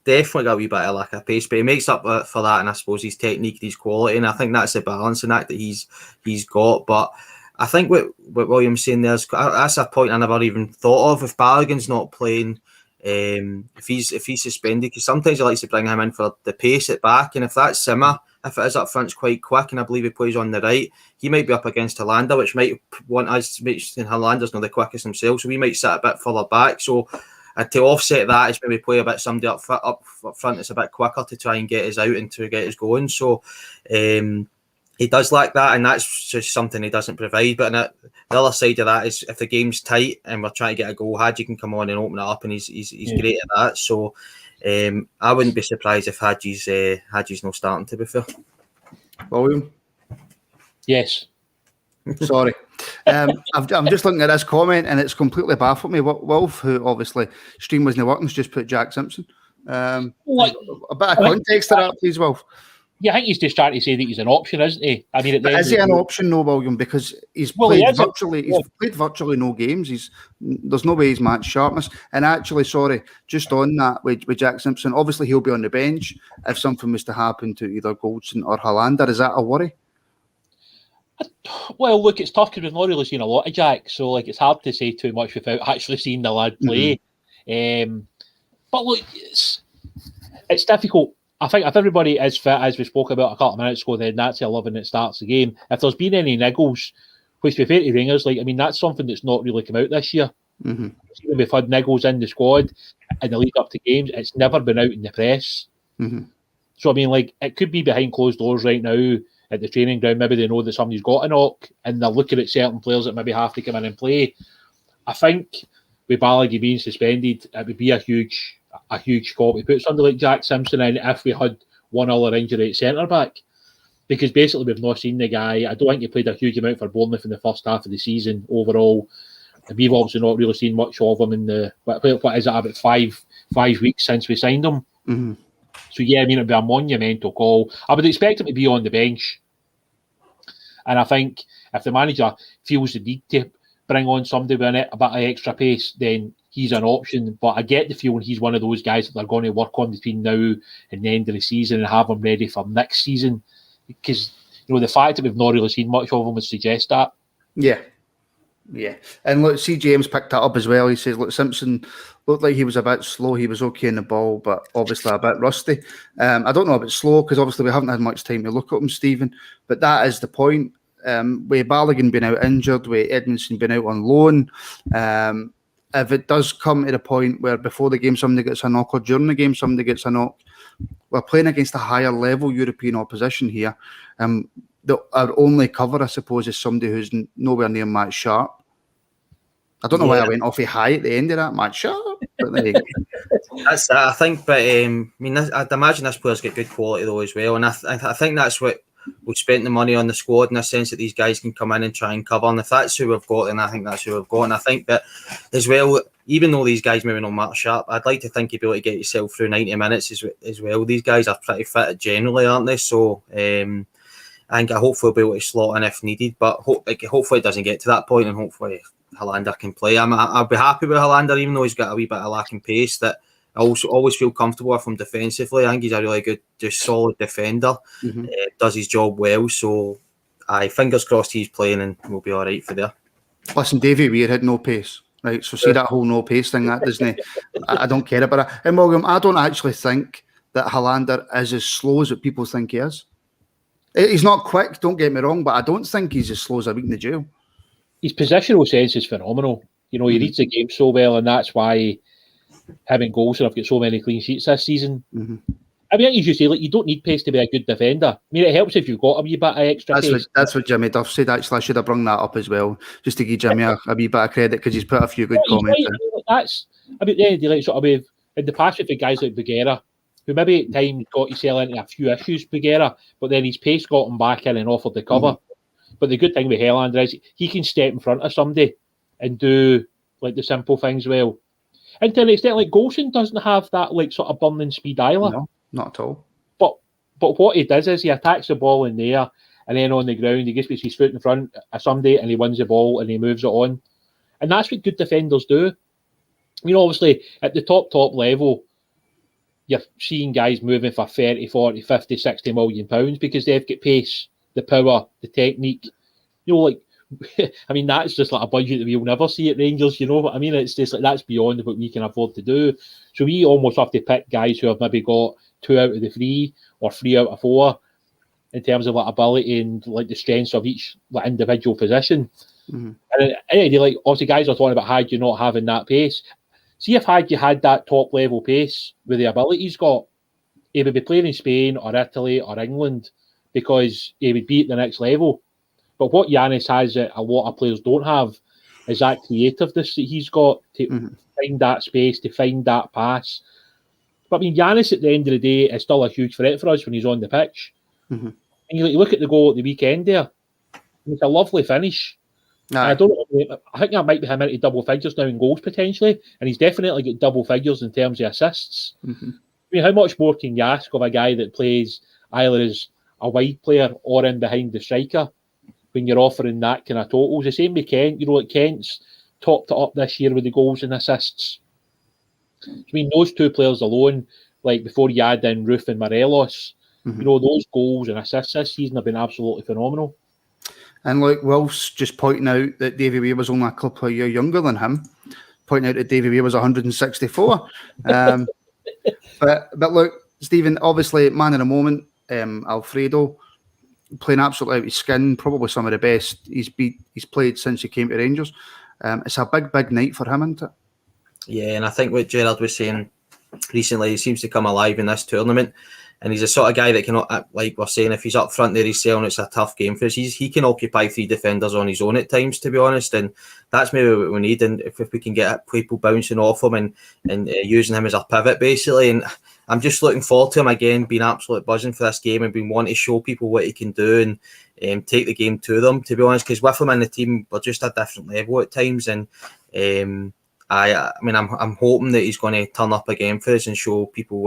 definitely got a wee bit of lack of pace, but he makes up for that, and I suppose his technique, his quality, and I think that's the balancing act that he's got. But I think what William's saying there's that's a point I never even thought of. If Balogun's not playing, if he's suspended, because sometimes he likes to bring him in for the pace at back, and if that's Simmer, if it is up front's quite quick, and I believe he plays on the right, he might be up against Helander, which might want us. Helander's not the quickest himself, so we might sit a bit further back. So. To offset that is maybe play a bit somebody up front that's a bit quicker to try and get us out and to get us going. So he does lack that, and that's just something he doesn't provide. But the other side of that is if the game's tight and we're trying to get a goal, Hadji can come on and open it up, and he's great at that. So I wouldn't be surprised if Hadji's not starting, to be fair. William? Yes. Sorry. I'm just looking at this comment and it's completely baffled me. Wolf, who obviously stream wasn't working, has just put Jack Simpson. A bit of context to that, please, Wolf. Yeah, I think he's just trying to say that he's an option, isn't he? I mean, is he an option, no, William? Because he's played virtually no games. There's no way he's matched sharpness. And actually, sorry, just on that with Jack Simpson, obviously he'll be on the bench if something was to happen to either Goldson or Hollander. Is that a worry? Well, look, it's tough because we've not really seen a lot of Jack, so like it's hard to say too much without actually seeing the lad play. But look, it's difficult. I think if everybody is fit, as we spoke about a couple of minutes ago, then that's the 11 that starts the game. If there's been any niggles, which we've had to ringers, like, I mean, that's something that's not really come out this year. When we've had niggles in the squad in the lead up to games, it's never been out in the press. So, I mean, like, it could be behind closed doors right now at the training ground. Maybe they know that somebody's got a knock and they're looking at certain players that maybe have to come in and play. I think with Balaguer being suspended, it would be a huge call to put somebody like Jack Simpson in if we had one other injury at centre-back. Because basically we've not seen the guy. I don't think he played a huge amount for Bournemouth in the first half of the season overall. And we've obviously not really seen much of him in the, what is it, about five weeks since we signed him. So yeah, I mean, it'd be a monumental call. I would expect him to be on the bench. And I think if the manager feels the need to bring on somebody with a bit of extra pace, then he's an option. But I get the feeling he's one of those guys that they're going to work on between now and the end of the season and have him ready for next season. Because, the fact that we've not really seen much of him would suggest that. Yeah. And look, see, James picked that up as well. He says, look, Simpson looked like he was a bit slow. He was okay in the ball, but obviously a bit rusty. I don't know about slow because obviously we haven't had much time to look at him, Stephen. But that is the point. With Balogun being out injured, with Edmondson being out on loan, if it does come to the point where before the game somebody gets a knock or during the game somebody gets a knock, we're playing against a higher level European opposition here. Our only cover, I suppose, is somebody who's nowhere near match sharp. I don't know why I went off a high at the end of that, match sharp. But there you go. That's that, I think. But I'd imagine this player's got good quality though as well, and I think that's what we've spent the money on the squad, in the sense that these guys can come in and try and cover. And if that's who we've got, then I think that's who we've got. And I think that as well, even though these guys maybe not match sharp, I'd like to think you'd be able to get yourself through 90 minutes as well. These guys are pretty fit generally, aren't they? So I think hopefully we'll be able to slot in if needed, but hopefully it doesn't get to that point, and hopefully Hollander can play. I'll be happy with Hollander, even though he's got a wee bit of lacking pace. That I also always feel comfortable with him defensively. I think he's a really good, just solid defender. Does his job well. So, fingers crossed he's playing and we'll be all right for there. Listen, Davy Weir had no pace, right? So see that whole no pace thing, that doesn't. I don't care about it. And William, I don't actually think that Hollander is as slow as what people think he is. He's not quick, don't get me wrong, but I don't think he's as slow as a week in the jail. His positional sense is phenomenal. He reads the game so well, and that's why him and Goldson have got so many clean sheets this season. I mean, as you say, you don't need pace to be a good defender. I mean, it helps if you've got a wee bit of extra pace. That's what Jimmy Duff said. Actually, I should have brought that up as well, just to give Jimmy a wee bit of credit, because he's put a few good comments in. That's, I mean, in the past with guys like Bugera, who maybe at times got himself into a few issues, Bugera, but then his pace got him back in and offered the cover. But the good thing with Hollander is he can step in front of somebody and do the simple things well. And to an extent, Goldson doesn't have that sort of burning speed either. No, not at all. But what he does is he attacks the ball in there, and then on the ground he gets his foot in front of somebody and he wins the ball and he moves it on. And that's what good defenders do. Obviously at the top level, you're seeing guys moving for 30, 40, 50, 60 million pounds because they've got pace, the power, the technique. I mean, that's just a budget that we'll never see at Rangers, you know what I mean? It's just that's beyond what we can afford to do. So we almost have to pick guys who have maybe got 2 out of the 3 or 3 out of 4 in terms of ability and the strengths of each individual position. And obviously guys are talking about Hadji not having that pace. See if Hadji had that top level pace with the ability he's got, he would be playing in Spain or Italy or England because he would be at the next level. But what Giannis has that a lot of players don't have is that creativeness that he's got to find that space, to find that pass. But I mean, Giannis at the end of the day is still a huge threat for us when he's on the pitch. And you look at the goal at the weekend there, it's a lovely finish. I think that might be him into double figures now in goals potentially, and he's definitely got double figures in terms of assists. I mean, how much more can you ask of a guy that plays either as a wide player or in behind the striker when you're offering that kind of totals? The same with Kent. You know, like Kent's topped it up this year with the goals and assists. I mean, those two players alone, like before you add in Roof and Morelos, you know, those goals and assists this season have been absolutely phenomenal. And like Will's just pointing out that Davy Weir was only a couple of years younger than him, pointing out that Davy Weir was 164. But look, Stephen, obviously, man in the moment, Alfredo, playing absolutely out of his skin, probably some of the best he's played since he came to Rangers. It's a big night for him, isn't it? Yeah, and I think what Gerard was saying recently, he seems to come alive in this tournament. And he's the sort of guy that can, like we're saying, if he's up front there, he's saying it's a tough game for us. He can occupy three defenders on his own at times, to be honest. And that's maybe what we need. And if we can get people bouncing off him and using him as a pivot, basically. And I'm just looking forward to him again, being absolutely buzzing for this game and being wanting to show people what he can do and take the game to them, to be honest. Because with him in the team, we're just at a different level at times. And I mean, I'm hoping that he's going to turn up again for us and show people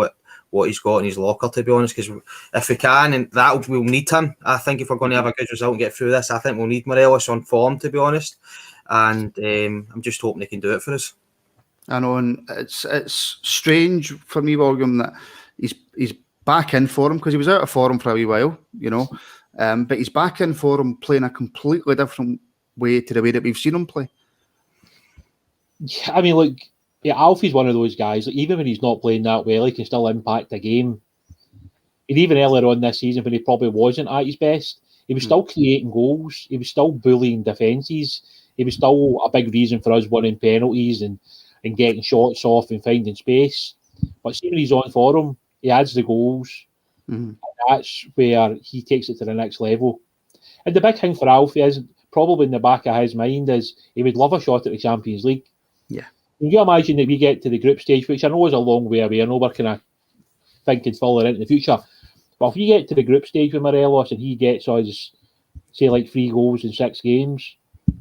what he's got in his locker, to be honest, because if we can, and we'll need him. I think if we're going to have a good result and get through this, I think we'll need Morelos on form, to be honest. And I'm just hoping he can do it for us. I know, and it's strange for me, William, that he's back in form, because he was out of form for a wee while, you know. But he's back in form, playing a completely different way to the way that we've seen him play. Yeah, I mean, look. Yeah, Alfie's one of those guys. Like, even when he's not playing that well, he can still impact a game. And even earlier on this season, when he probably wasn't at his best, he was still creating goals. He was still bullying defences. He was still a big reason for us winning penalties and getting shots off and finding space. But see, when he's on form, he adds the goals. And that's where he takes it to the next level. And the big thing for Alfie is, probably in the back of his mind, is he would love a shot at the Champions League. Yeah. Can you imagine that we get to the group stage, which I know is a long way away? I know we're kind of thinking further into the future. But if we get to the group stage with Morelos and he gets us, say, like 3 goals in 6 games,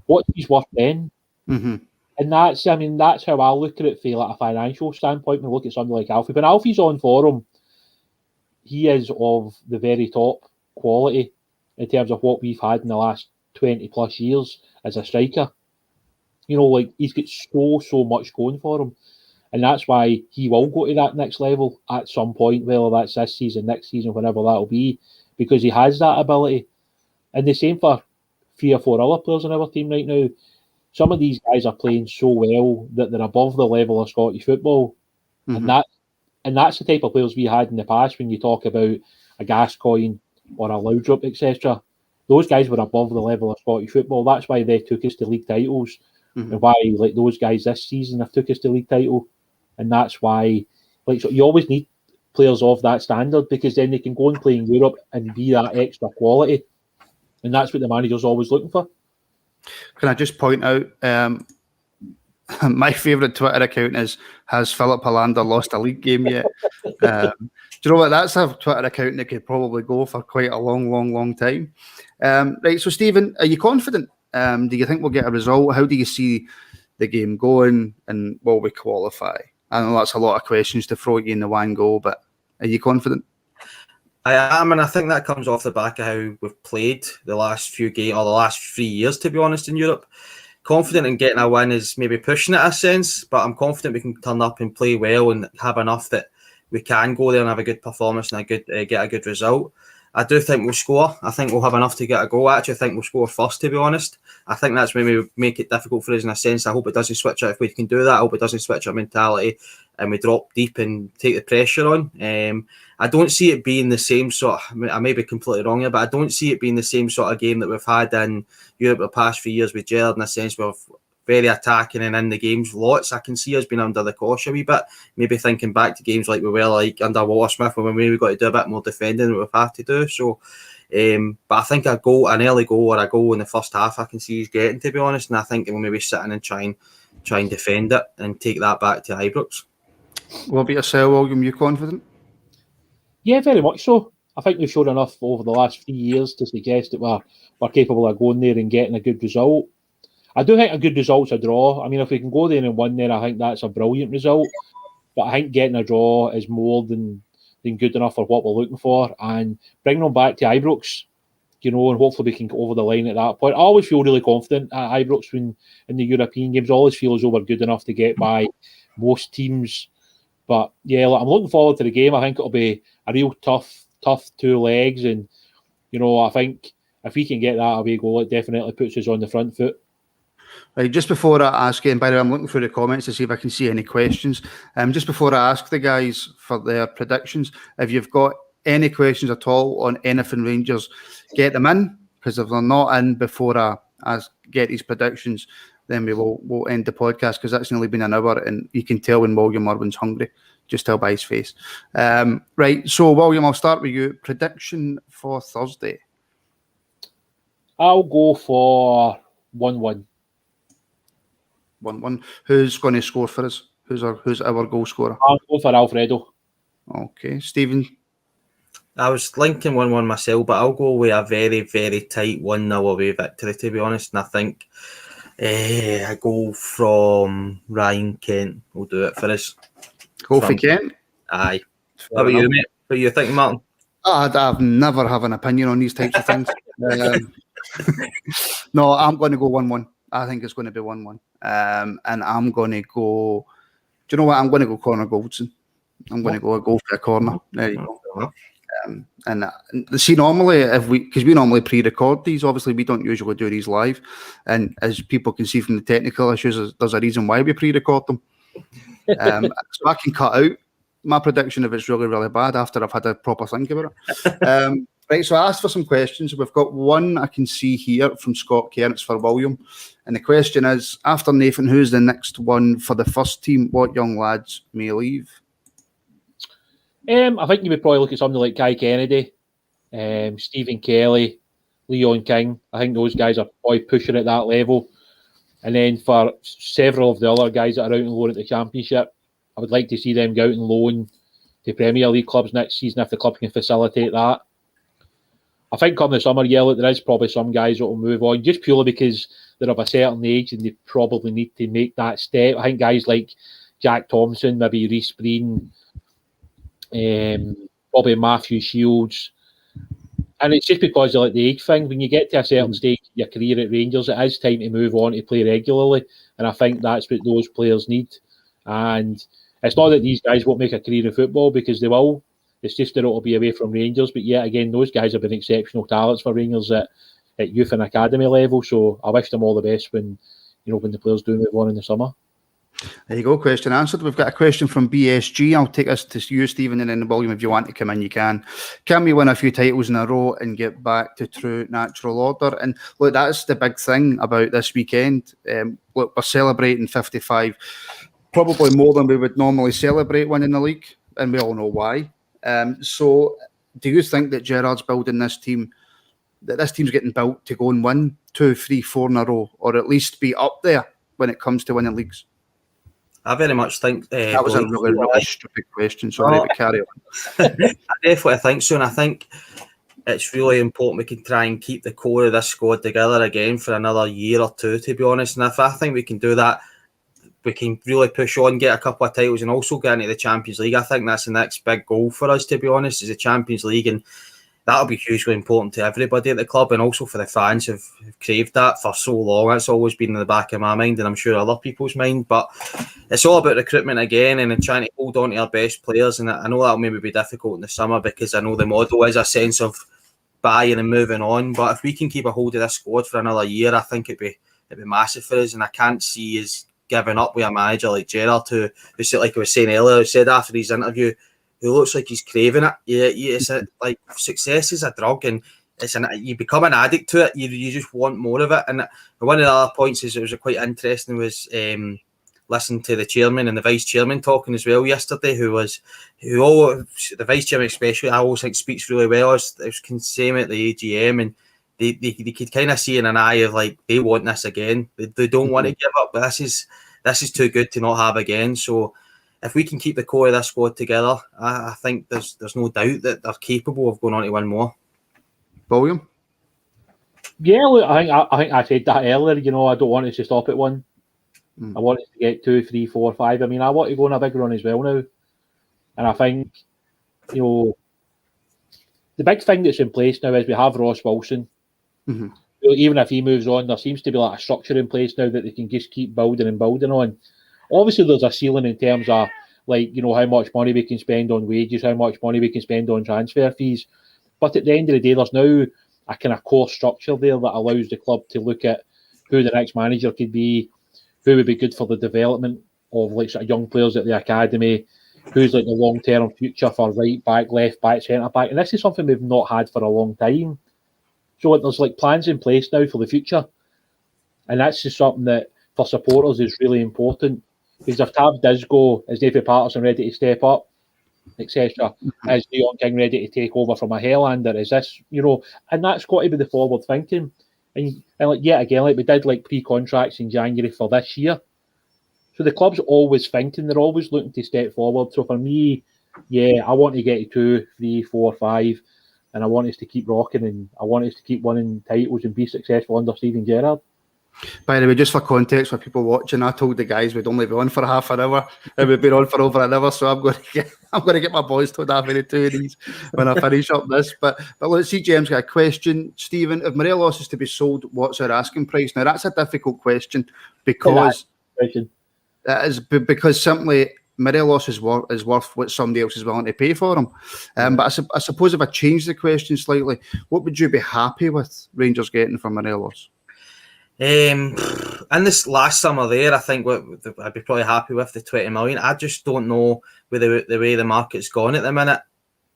what's he's worth then? And that's how I look at it from like a financial standpoint when I look at something like Alfie. When Alfie's on form, he is of the very top quality in terms of what we've had in the last 20 plus years as a striker. You know, like, he's got so much going for him. And that's why he will go to that next level at some point, whether that's this season, next season, whenever that'll be, because he has that ability. And the same for 3 or 4 other players in our team right now. Some of these guys are playing so well that they're above the level of Scottish football. And that's the type of players we had in the past when you talk about a Gascoigne or a Laudrup, etc. Those guys were above the level of Scottish football. That's why they took us to league titles. And why, like, those guys this season have took us to league title. And that's why, like, so you always need players of that standard, because then they can go and play in Europe and be that extra quality. And that's what the manager's always looking for. Can I just point out, my favourite Twitter account is, has Philip Hollander lost a league game yet? Do you know what? That's a Twitter account that could probably go for quite a long time. Right, so Stephen, are you confident? Do you think we'll get a result? How do you see the game going, and will we qualify? I know that's a lot of questions to throw you in the one go, but are you confident? I am, and I think that comes off the back of how we've played the last few games, or the last 3 years, to be honest, in Europe. Confident in getting a win is maybe pushing it a sense, but I'm confident we can turn up and play well and have enough that we can go there and have a good performance and get a good result. I do think we'll score. I think we'll have enough to get a goal. I actually think we'll score first, to be honest. I think that's maybe make it difficult for us in a sense. I hope it doesn't switch out. If we can do that, I hope it doesn't switch our mentality and we drop deep and take the pressure on. I don't see it being the same sort of, I may be completely wrong here, but I don't see it being the same sort of game that we've had in Europe the past few years with Gerrard, in a sense we're very attacking and in the games lots. I can see us being under the cosh a wee bit, maybe thinking back to games like we were like under Walter Smith, when we maybe got to do a bit more defending than we've had to do. So But I think an early goal or a goal in the first half, I can see he's getting, to be honest. And I think we'll maybe sit in and try and defend it and take that back to Ibrox. What about yourself, William? You confident? Yeah, very much so. I think we've shown enough over the last 3 years to suggest that we're capable of going there and getting a good result. I do think a good result's a draw. I mean, if we can go there and win there, I think that's a brilliant result. But I think getting a draw is more than good enough for what we're looking for. And bringing them back to Ibrox, and hopefully we can get over the line at that point. I always feel really confident at Ibrox when in the European games. I always feel as though we're good enough to get by most teams. But yeah, I'm looking forward to the game. I think it'll be a real tough 2 legs. And, I think if we can get that away goal, it definitely puts us on the front foot. Right, just before I ask you, and by the way, I'm looking through the comments to see if I can see any questions. Just before I ask the guys for their predictions, if you've got any questions at all on anything Rangers, get them in, because if they're not in before I get these predictions, then we'll end the podcast, because that's nearly been an hour, and you can tell when William Irwin's hungry, just tell by his face. Right, so William, I'll start with you. Prediction for Thursday? I'll go for 1-1. 1-1. Who's going to score for us? Who's our goal scorer? I'll go for Alfredo. Okay, Stephen. I was linking 1-1 myself, but I'll go with a very, very tight 1-0 away victory, to be honest. And I think a goal from Ryan Kent will do it for us. Go for Kent? Aye. What about you, mate? What do you think, Martin? I've never have an opinion on these types of things. No, I'm going to go 1-1. I think it's going to be 1-1. And I'm going to go... Do you know what? I'm going to go Connor Goldson. I'm going to go a goal for a corner. There you go. And see, normally, because we normally pre-record these, obviously we don't usually do these live. And as people can see from the technical issues, there's a reason why we pre-record them. So I can cut out my prediction if it's really, really bad after I've had a proper think about it. Right, so I asked for some questions. We've got one I can see here from Scott Kerr. It's for William. And the question is, after Nathan, who's the next one for the first team? What young lads may leave? I think you would probably look at somebody like Kai Kennedy, Stephen Kelly, Leon King. I think those guys are probably pushing at that level. And then for several of the other guys that are out on loan at the Championship, I would like to see them go out on loan to Premier League clubs next season if the club can facilitate that. I think come the summer, there is probably some guys that will move on just purely because they're of a certain age and they probably need to make that step. I think guys like Jack Thompson, maybe Reece Breen, probably Matthew Shields. And it's just because of the age thing. When you get to a certain stage in your career at Rangers, it is time to move on to play regularly. And I think that's what those players need. And it's not that these guys won't make a career in football, because they will. It's just that it'll be away from Rangers. But yeah, again, those guys have been exceptional talents for Rangers at youth and academy level. So I wish them all the best when the players do move on in the summer. There you go, question answered. We've got a question from BSG. I'll take us to you, Stephen, and then William, if you want to come in, you can. Can we win a few titles in a row and get back to true natural order? And look, that's the big thing about this weekend. Look, we're celebrating 55, probably more than we would normally celebrate winning the league, and we all know why. So do you think that Gerrard's building this team, that this team's getting built to go and win 2, 3, 4 in a row, or at least be up there when it comes to winning leagues? I very much think... that was a really, really stupid question, so maybe carry on. I definitely think so, and I think it's really important we can try and keep the core of this squad together again for another year or two, to be honest. And if I think we can do that, we can really push on, get a couple of titles, and also get into the Champions League. I think that's the next big goal for us, to be honest, is the Champions League, and that'll be hugely important to everybody at the club, and also for the fans who've craved that for so long. That's always been in the back of my mind, and I'm sure other people's mind. But it's all about recruitment again, and trying to hold on to our best players. And I know that'll maybe be difficult in the summer, because I know the model is a sense of buying and moving on. But if we can keep a hold of this squad for another year, I think it'd be massive for us. And I can't see us giving up with a manager like Gerrard, who like I was saying earlier, said after his interview, who looks like he's craving it. It's like success is a drug, and you become an addict to it. You just want more of it. And one of the other points is it was quite interesting was listened to the chairman and the vice chairman talking as well yesterday, the vice chairman especially, I always think speaks really well. I was saying at the AGM, and they could kind of see in an eye of like they want this again. They don't want to give up, but this is too good to not have again. So if we can keep the core of this squad together, I think there's no doubt that they're capable of going on to win more. William? Yeah, look, I think I said that earlier. You know, I don't want us to stop at 1. I want us to get 2, 3, 4, 5. I mean, I want to go on a big run as well now. And I think, you know, the big thing that's in place now is we have Ross Wilson. You know, even if he moves on, there seems to be like a structure in place now that they can just keep building and building on. Obviously, there's a ceiling in terms of, like, you know, how much money we can spend on wages, how much money we can spend on transfer fees. But at the end of the day, there's now a kind of core structure there that allows the club to look at who the next manager could be, who would be good for the development of like sort of young players at the academy, who's like the long-term future for right back, left back, centre back. And this is something we've not had for a long time. So there's like plans in place now for the future. And that's just something that for supporters is really important. Because if Tav does go, is David Patterson ready to step up, etc.? Is Leon King ready to take over from a Helander? Is this, you know, and that's got to be the forward thinking. And like yet again, like we did like pre-contracts in January for this year. So the club's always thinking, they're always looking to step forward. So for me, yeah, I want to get to 2, 3, 4, 5, and I want us to keep rocking, and I want us to keep winning titles and be successful under Steven Gerrard. By the way, just for context for people watching, I told the guys we'd only be on for half an hour, and we've been on for over an hour. So I'm going to get my boys told half of 2 of these when I finish up this. But let's see, James got a question. Stephen, if Morelos is to be sold, what's our asking price? Now that's a difficult question because simply Morelos is worth what somebody else is willing to pay for him. But I suppose if I change the question slightly, what would you be happy with Rangers getting for Morelos? In this last summer there, I think I'd be probably happy with the 20 million. I just don't know with the way the market's gone at the minute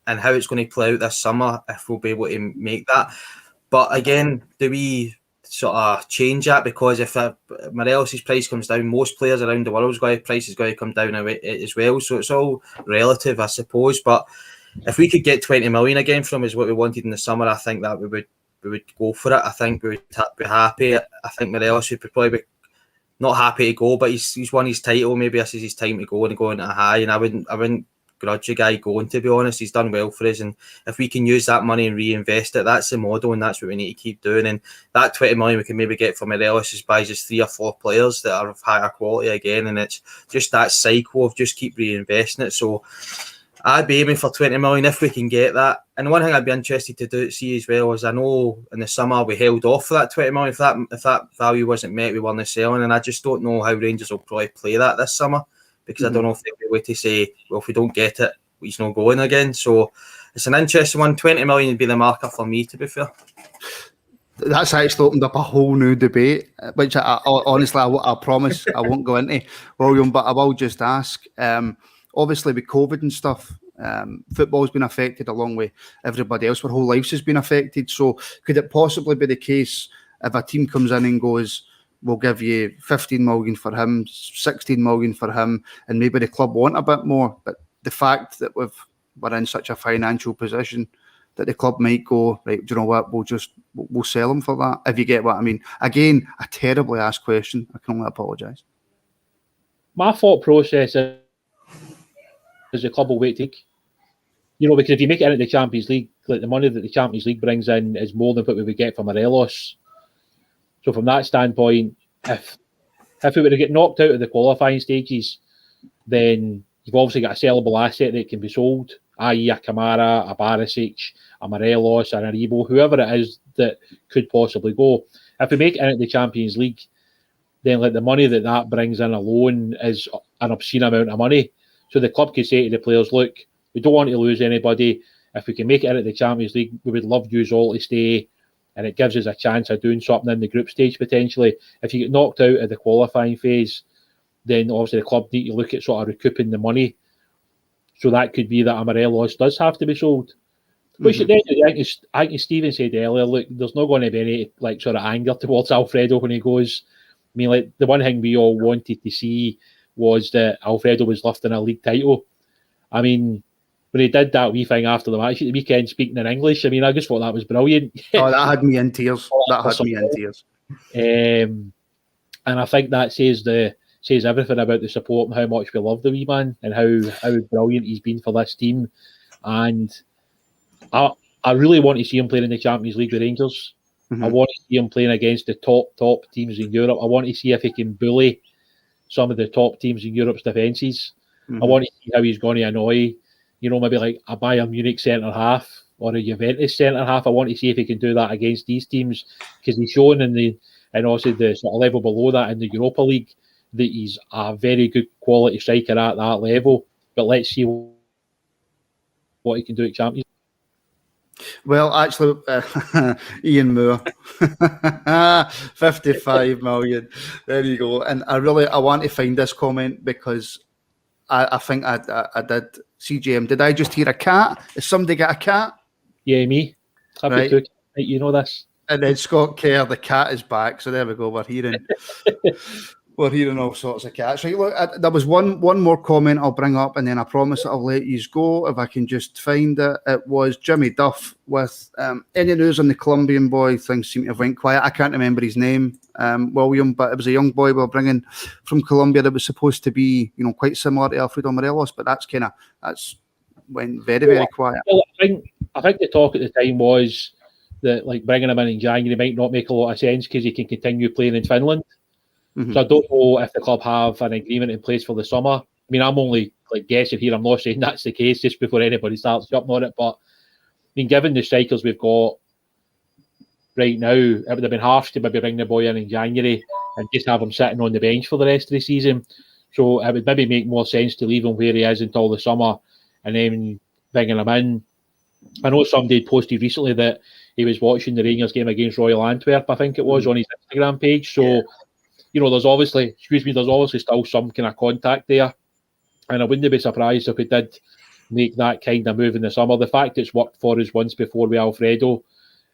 and how it's going to play out this summer, if we'll be able to make that. But again, do we sort of change that? Because if Morelos' price comes down, most players around the world's price is going to come down as well. So it's all relative, I suppose. But if we could get 20 million again from is what we wanted in the summer, I think that we would go for it. I think we would be happy. I think Morelos would probably be not happy to go, but he's won his title. Maybe this is his time to go and go into a high. And I wouldn't grudge a guy going, to be honest. He's done well for us. And if we can use that money and reinvest it, that's the model, and that's what we need to keep doing. And that 20 million we can maybe get for Morelos is buys us 3 or 4 players that are of higher quality again. And it's just that cycle of just keep reinvesting it. So I'd be aiming for 20 million if we can get that. And one thing I'd be interested to see as well is I know in the summer we held off for that 20 million. If that value wasn't met, we weren't selling. And I just don't know how Rangers will probably play that this summer, because I don't know if they'll be able to say, well, if we don't get it, he's not going again. So it's an interesting one. 20 million would be the marker for me, to be fair. That's actually opened up a whole new debate, which I honestly, I promise I won't go into, William, but I will just ask. Obviously, with COVID and stuff, football's been affected along with everybody else. Our whole lives has been affected. So could it possibly be the case if a team comes in and goes, we'll give you 15 million for him, 16 million for him, and maybe the club want a bit more, but the fact that we're in such a financial position that the club might go, right, do you know what, we'll sell him for that, if you get what I mean. Again, a terribly asked question. I can only apologise. My thought process is the club will wait to take. You know, because if you make it into the Champions League, like the money that the Champions League brings in is more than what we would get from Morelos. So from that standpoint, if we were to get knocked out of the qualifying stages, then you've obviously got a sellable asset that can be sold, i.e. a Kamara, a Barisic, a Morelos, an Aribo, whoever it is that could possibly go. If we make it into the Champions League, then like the money that brings in alone is an obscene amount of money. So the club could say to the players, look, we don't want to lose anybody. If we can make it into the Champions League, we would love you all to stay. And it gives us a chance of doing something in the group stage potentially. If you get knocked out of the qualifying phase, then obviously the club need to look at sort of recouping the money. So that could be that a Morelos does have to be sold. Which at the end of the day, I think Stephen said earlier, look, there's not going to be any like sort of anger towards Alfredo when he goes. I mean, like the one thing we all wanted to see was that Alfredo was lifting a league title. I mean, when he did that wee thing after the match at the weekend, speaking in English, I mean, I just thought that was brilliant. Oh, that had me in tears. That had me in tears. And I think that says everything about the support and how much we love the wee man and how brilliant he's been for this team. And I really want to see him playing in the Champions League with Rangers. I want to see him playing against the top teams in Europe. I want to see if he can bully some of the top teams in Europe's defences. I want to see how he's going to annoy, maybe like a Bayern Munich centre-half or a Juventus centre-half. I want to see if he can do that against these teams, because he's shown and also the sort of level below that in the Europa League that he's a very good quality striker at that level. But let's see what he can do at Champions. Well, actually, Ian Moore, 55 million. There you go. And I want to find this comment, because I think I did. CGM, did I just hear a cat? Has somebody got a cat? Yeah, me. Right. You know this. And then Scott Kerr, the cat is back. So there we go. We're hearing all sorts of cats. Right, look, there was one more comment I'll bring up, and then I promise I'll let you go if I can just find it. It was Jimmy Duff with any news on the Colombian boy. Things seem to have went quiet. I can't remember his name, William, but it was a young boy we were bringing from Colombia that was supposed to be, quite similar to Alfredo Morelos, but that's went very, very quiet. Well, I think the talk at the time was that bringing him in January might not make a lot of sense because he can continue playing in Finland. So I don't know if the club have an agreement in place for the summer. I mean, I'm only guessing here. I'm not saying that's the case just before anybody starts jumping on it. But I mean, given the strikers we've got right now, it would have been harsh to maybe bring the boy in January and just have him sitting on the bench for the rest of the season. So it would maybe make more sense to leave him where he is until the summer and then bringing him in. I know somebody posted recently that he was watching the Rangers game against Royal Antwerp, I think it was, on his Instagram page. So, there's obviously still some kind of contact there. And I wouldn't be surprised if we did make that kind of move in the summer. The fact it's worked for us once before with Alfredo,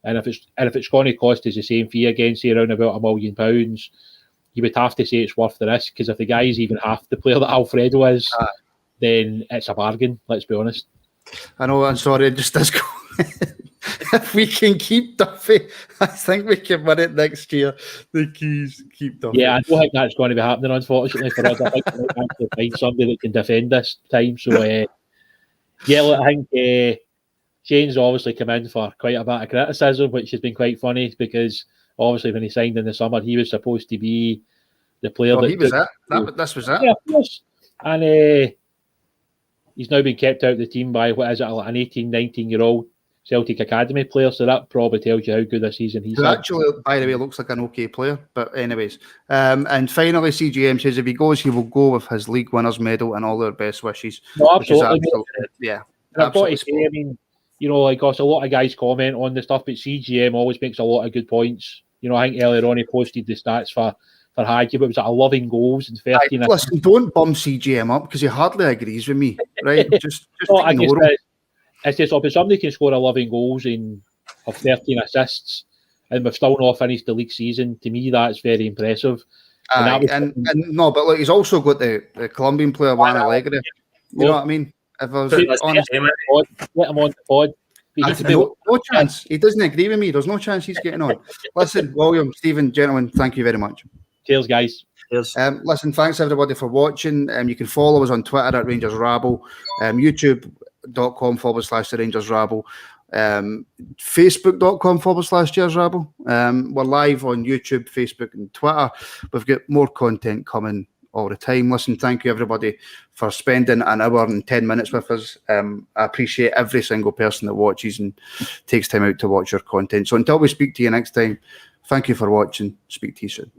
and if it's going to cost us the same fee again, say around about £1 million, you would have to say it's worth the risk, because if the guy's even half the player that Alfredo is, then it's a bargain, let's be honest. I know, I'm sorry, just this go. If we can keep Duffy, I think we can win it next year. The keys keep Duffy. Yeah, I don't think that's going to be happening, unfortunately, for us. I think we might have to find somebody that can defend this time. So, I think Shane's obviously come in for quite a bit of criticism, which has been quite funny, because obviously when he signed in the summer, he was supposed to be the player that... he was it. This was it. Yeah, of course. And he's now been kept out of the team by, an 18, 19-year-old Celtic Academy player, so that probably tells you how good a season he's had. Actually, by the way, looks like an okay player, but anyways. And finally, CGM says if he goes, he will go with his league winners medal and all their best wishes. No, absolutely. Yeah. And I've got to say, I mean, a lot of guys comment on the stuff, but CGM always makes a lot of good points. I think earlier on he posted the stats for Hagi, but it was 11 goals and 13. Listen, don't bum CGM up, because he hardly agrees with me, right? just ignore him. It's just if somebody can score 11 goals and have 13 assists, and we've still not finished the league season, to me that's very impressive. And no, but look, he's also got the Colombian player Juan Alegre. You know what I mean? If I was honest, get him on the pod. No chance. He doesn't agree with me. There's no chance he's getting on. Listen, William, Stephen, gentlemen, thank you very much. Cheers, guys. Cheers. Listen, thanks everybody for watching. You can follow us on Twitter at Rangers Rabble, YouTube.com/The Rangers Rabble, Facebook.com/Jers Rabble. We're live on YouTube, Facebook, and Twitter. We've got more content coming all the time. Listen, thank you everybody for spending an hour and 10 minutes with us. I appreciate every single person that watches and takes time out to watch your content. So until we speak to you next time, thank you for watching. Speak to you soon.